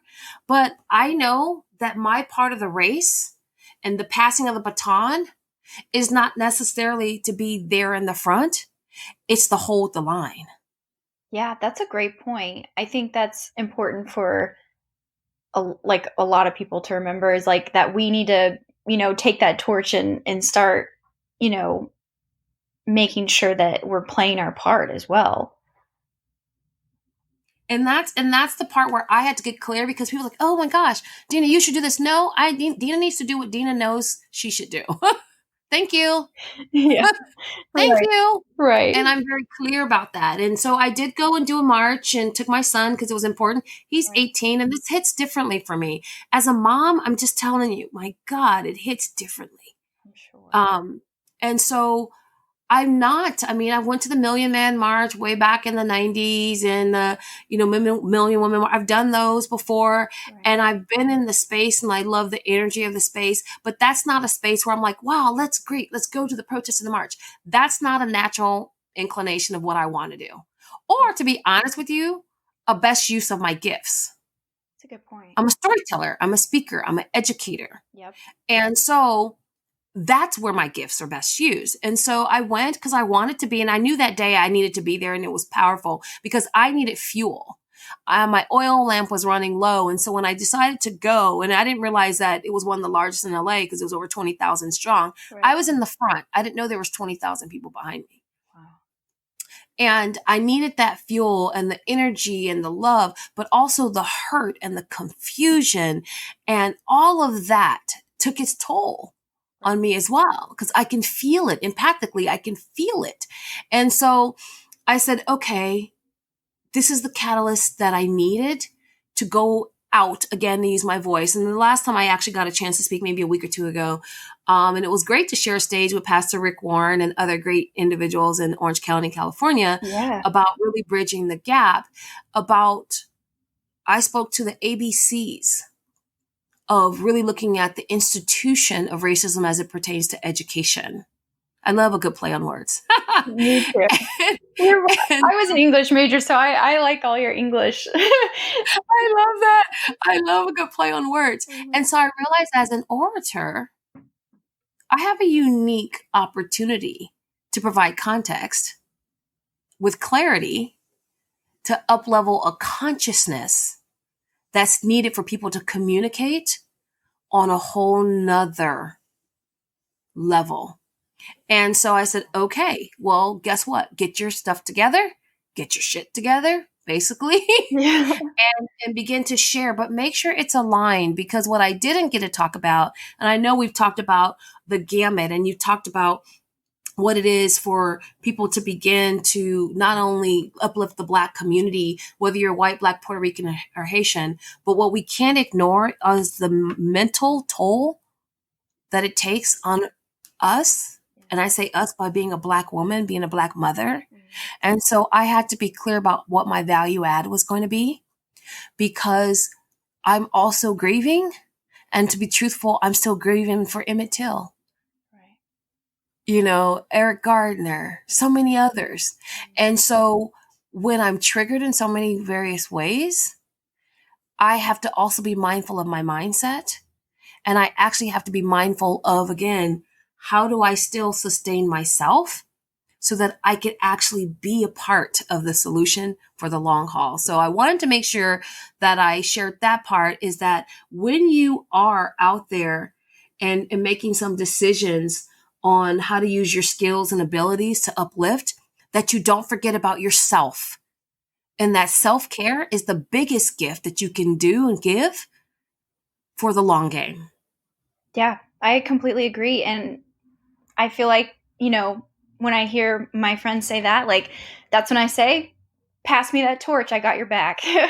but I know that my part of the race and the passing of the baton is not necessarily to be there in the front. It's to hold the line.
Yeah, that's a great point. I think that's important for a lot of people to remember, is like that we need to, take that torch and start, making sure that we're playing our part as well.
And that's the part where I had to get clear, because people are like, oh my gosh, Dina, you should do this. No, Dina needs to do what Dina knows she should do. Thank you.
Yeah.
Thank
Right.
you.
Right.
And I'm very clear about that. And so I did go and do a march and took my son because it was important. He's
Right.
18, and this hits differently for me. As a mom, I'm just telling you, my God, it hits differently.
I'm sure.
And so I went to the Million Man March way back in the 90s, and Million Women. I've done those before,
Right.
and I've been in the space, and I love the energy of the space. But that's not a space where I'm like, wow, let's go to the protest and the march. That's not a natural inclination of what I want to do. Or to be honest with you, a best use of my gifts.
That's a good point.
I'm a storyteller. I'm a speaker. I'm an educator.
Yep.
And so that's where my gifts are best used. And so I went because I wanted to be, and I knew that day I needed to be there, and it was powerful because I needed fuel. My oil lamp was running low. And so when I decided to go, and I didn't realize that it was one of the largest in LA because it was over 20,000 strong.
Right.
I was in the front. I didn't know there was 20,000 people behind me.
Wow.
And I needed that fuel and the energy and the love, but also the hurt and the confusion, and all of that took its toll on me as well, because I can feel it empathically. I can feel it. And so I said, okay, this is the catalyst that I needed to go out again, to use my voice. And the last time I actually got a chance to speak, maybe a week or two ago. And it was great to share a stage with Pastor Rick Warren and other great individuals in Orange County, California,
Yeah.
about really bridging the gap. I spoke to the ABCs of really looking at the institution of racism as it pertains to education. I love a good play on words.
Me too. I was an English major, so I like all your English.
I love that. I love a good play on words.
Mhm.
And so I realized, as an orator, I have a unique opportunity to provide context with clarity to uplevel a consciousness that's needed for people to communicate on a whole nother level. And so I said, okay, well, guess what? Get your stuff together, get your shit together, basically,
Yeah.
and begin to share, but make sure it's aligned, because what I didn't get to talk about, and I know we've talked about the gamut, and you talked about what it is for people to begin to not only uplift the Black community, whether you're white, Black, Puerto Rican, or Haitian, but what we can't ignore is the mental toll that it takes on us. And I say us by being a Black woman, being a Black mother. And so I had to be clear about what my value add was going to be, because I'm also grieving. And to be truthful, I'm still grieving for Emmett Till. Eric Gardner, so many others. And so when I'm triggered in so many various ways, I have to also be mindful of my mindset. And I actually have to be mindful of, again, how do I still sustain myself so that I can actually be a part of the solution for the long haul. So I wanted to make sure that I shared that part, is that when you are out there and making some decisions on how to use your skills and abilities to uplift, that you don't forget about yourself. And that self-care is the biggest gift that you can do and give for the long game.
Yeah, I completely agree. And I feel like, when I hear my friends say that, like, that's when I say, pass me that torch. I got your back.
Oh,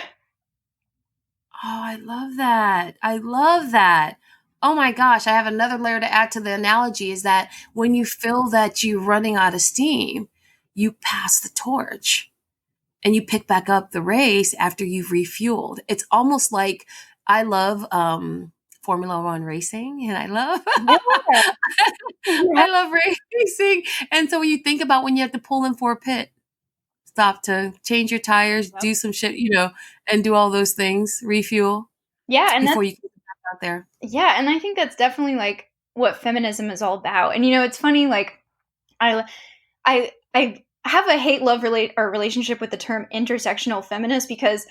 I love that. I love that. Oh my gosh, I have another layer to add to the analogy is that when you feel that you're running out of steam, you pass the torch and you pick back up the race after you've refueled. It's almost like I love Formula One racing and I love
Yeah.
I love racing. And so when you think about when you have to pull in for a pit, stop to change your tires,
Yep.
do some shit, and do all those things, refuel
Yeah, and
before
that's
you get back out there.
yeah, and I think that's definitely like what feminism is all about. And it's funny, like I I have a hate love relationship with the term intersectional feminist because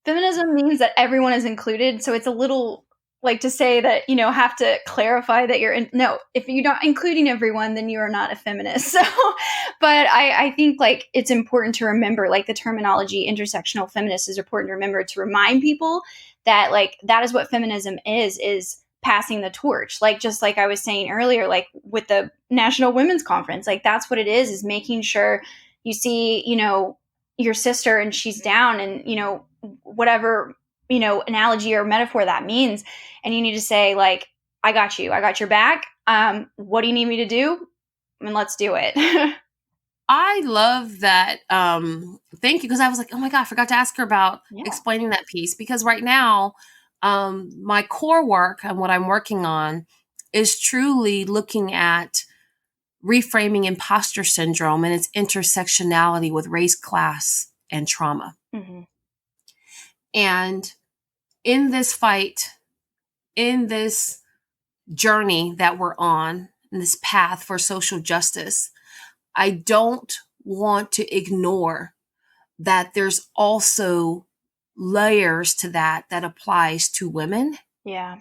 feminism means that everyone is included. So it's a little like to say that have to clarify that no, if you're not including everyone, then you are not a feminist. So, but I think like it's important to remember like the terminology intersectional feminist is important to remember to remind people that like that is what feminism is passing the torch, like just like I was saying earlier, like with the National Women's Conference, like that's what it is making sure you see your sister and she's down and whatever analogy or metaphor that means, and you need to say like, I got you, I got your back. What do you need me to do? And let's do it.
I love that. Thank you. Because I was like, oh my God, I forgot to ask her about
Yeah.
explaining that piece. Because right now, my core work and what I'm working on is truly looking at reframing imposter syndrome and its intersectionality with race, class, and trauma.
Mm-hmm.
And in this fight, in this journey that we're on, in this path for social justice, I don't want to ignore that there's also layers to that applies to women,
Yeah.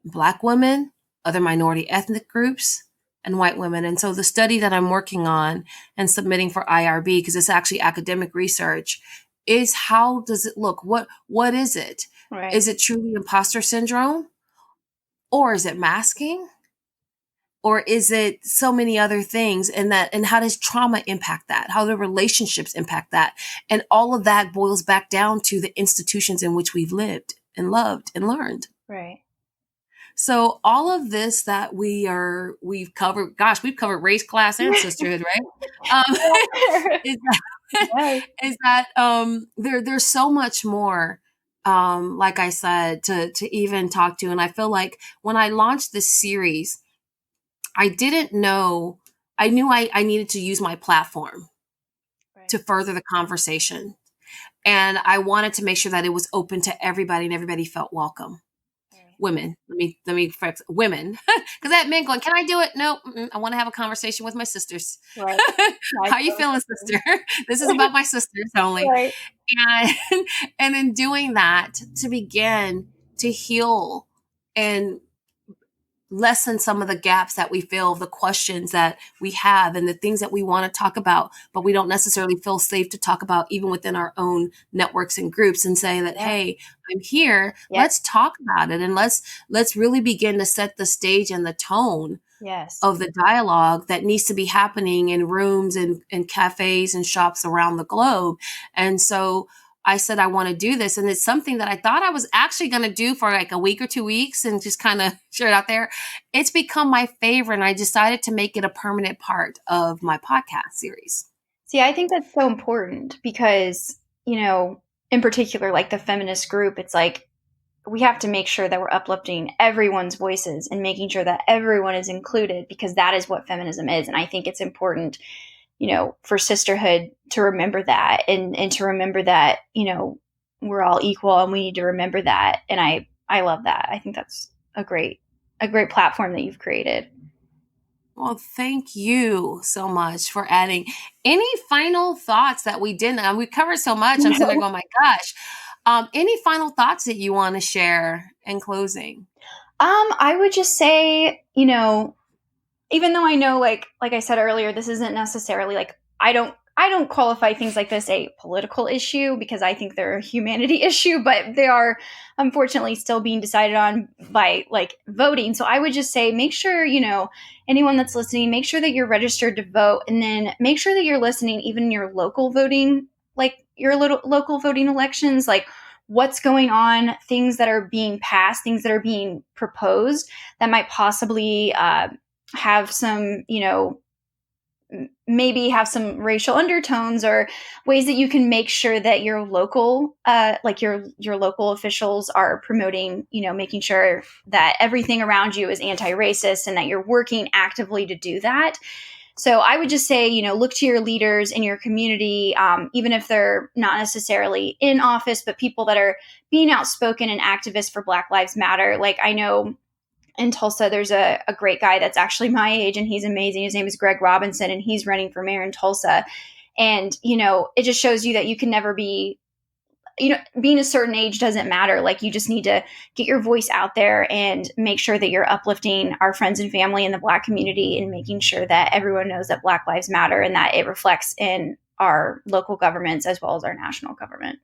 Black women, other minority ethnic groups, and white women. And so the study that I'm working on and submitting for IRB, because it's actually academic research, is how does it look? What is it?
Right.
Is it truly imposter syndrome? Or is it masking? Or is it so many other things? And how does trauma impact that? How do relationships impact that? And all of that boils back down to the institutions in which we've lived and loved and learned.
Right.
So all of this that we've covered, gosh, we've covered race, class, and sisterhood, right? Is that there's so much more, like I said, to even talk to. And I feel like when I launched this series, I didn't know, I knew I needed to use my platform to further the conversation. And I wanted to make sure that it was open to everybody and everybody felt welcome. Women, let me fix women, because I had men going, can I do it? No, I want to have a conversation with my sisters.
Right.
How you feeling, sister? This is about my sisters only.
Right.
And in doing that, to begin to heal and lessen some of the gaps that we feel, the questions that we have, and the things that we want to talk about, but we don't necessarily feel safe to talk about, even within our own networks and groups, and say that, hey, I'm here.
Yeah.
Let's talk about it. And let's really begin to set the stage and the tone of the dialogue that needs to be happening in rooms and cafes and shops around the globe. And so I said, I want to do this. And it's something that I thought I was actually going to do for like a week or 2 weeks and just kind of share it out there. It's become my favorite. And I decided to make it a permanent part of my podcast series.
See, I think that's so important because, in particular, like the feminist group, it's like we have to make sure that we're uplifting everyone's voices and making sure that everyone is included, because that is what feminism is. And I think it's important, for sisterhood to remember that and to remember that, we're all equal and we need to remember that. And I love that. I think that's a great platform that you've created.
Well, thank you so much for adding. Any final thoughts that we didn't? We covered so much. I'm sitting there going, my gosh. Any final thoughts that you want to share in closing?
I would just say, even though I know, like I said earlier, this isn't necessarily like, I don't I don't qualify things like this a political issue because I think they're a humanity issue, but they are unfortunately still being decided on by like voting. So I would just say make sure, anyone that's listening, make sure that you're registered to vote, and then make sure that you're listening even in your local voting, like your little local voting elections, like what's going on, things that are being passed, things that are being proposed that might possibly have some, maybe have some racial undertones, or ways that you can make sure that your local like your local officials are promoting, making sure that everything around you is anti-racist and that you're working actively to do that. So I would just say, look to your leaders in your community, even if they're not necessarily in office, but people that are being outspoken and activists for Black Lives Matter. Like I know in Tulsa, there's a great guy that's actually my age and he's amazing. His name is Greg Robinson and he's running for mayor in Tulsa. And, it just shows you that you can never be, being a certain age doesn't matter. Like you just need to get your voice out there and make sure that you're uplifting our friends and family in the Black community and making sure that everyone knows that Black Lives Matter and that it reflects in our local governments as well as our national government.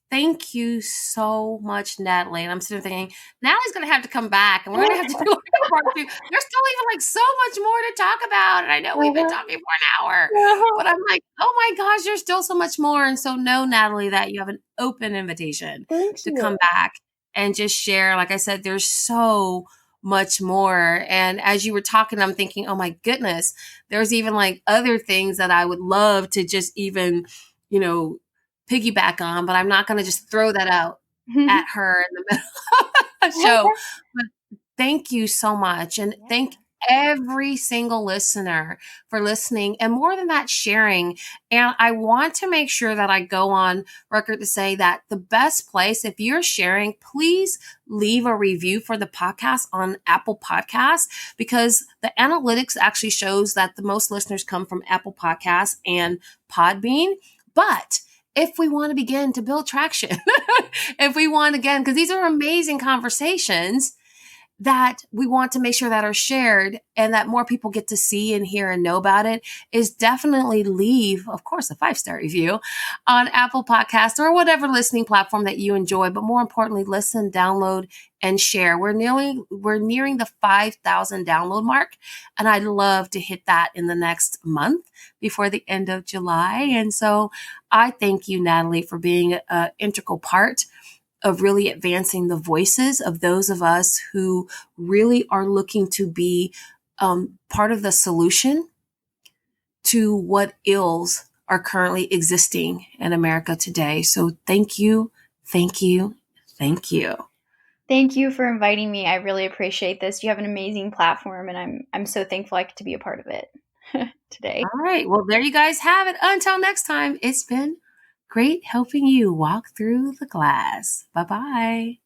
Thank you so much, Natalie. And I'm sitting thinking, Natalie's going to have to come back and we're going to have to do a part two. There's still even like so much more to talk about. And I know we've been talking for an hour, but I'm like, oh my gosh, there's still so much more. And so know, Natalie, that you have an open invitation to come back and just share. Like I said, there's so much more. And as you were talking, I'm thinking, oh my goodness, there's even like other things that I would love to just even, piggyback on, but I'm not going to just throw that out at her in the middle of the show. But thank you so much. And thank every single listener for listening. And more than that, sharing. And I want to make sure that I go on record to say that the best place, if you're sharing, please leave a review for the podcast on Apple Podcasts, because the analytics actually shows that the most listeners come from Apple Podcasts and Podbean. But if we want to begin to build traction, if we want, again, because these are amazing conversations that we want to make sure that are shared and that more people get to see and hear and know about it, is definitely leave, of course, a 5-star review on Apple Podcasts or whatever listening platform that you enjoy. But more importantly, listen, download, and share. We're nearing the 5,000 download mark, and I'd love to hit that in the next month before the end of July. And so I thank you, Natalie, for being an integral part of really advancing the voices of those of us who really are looking to be part of the solution to what ills are currently existing in America today. So thank you, thank you, thank you.
Thank you for inviting me. I really appreciate this. You have an amazing platform, and I'm so thankful I get to be a part of it today.
All right. Well, there you guys have it. Until next time, it's been great helping you walk through the glass. Bye-bye.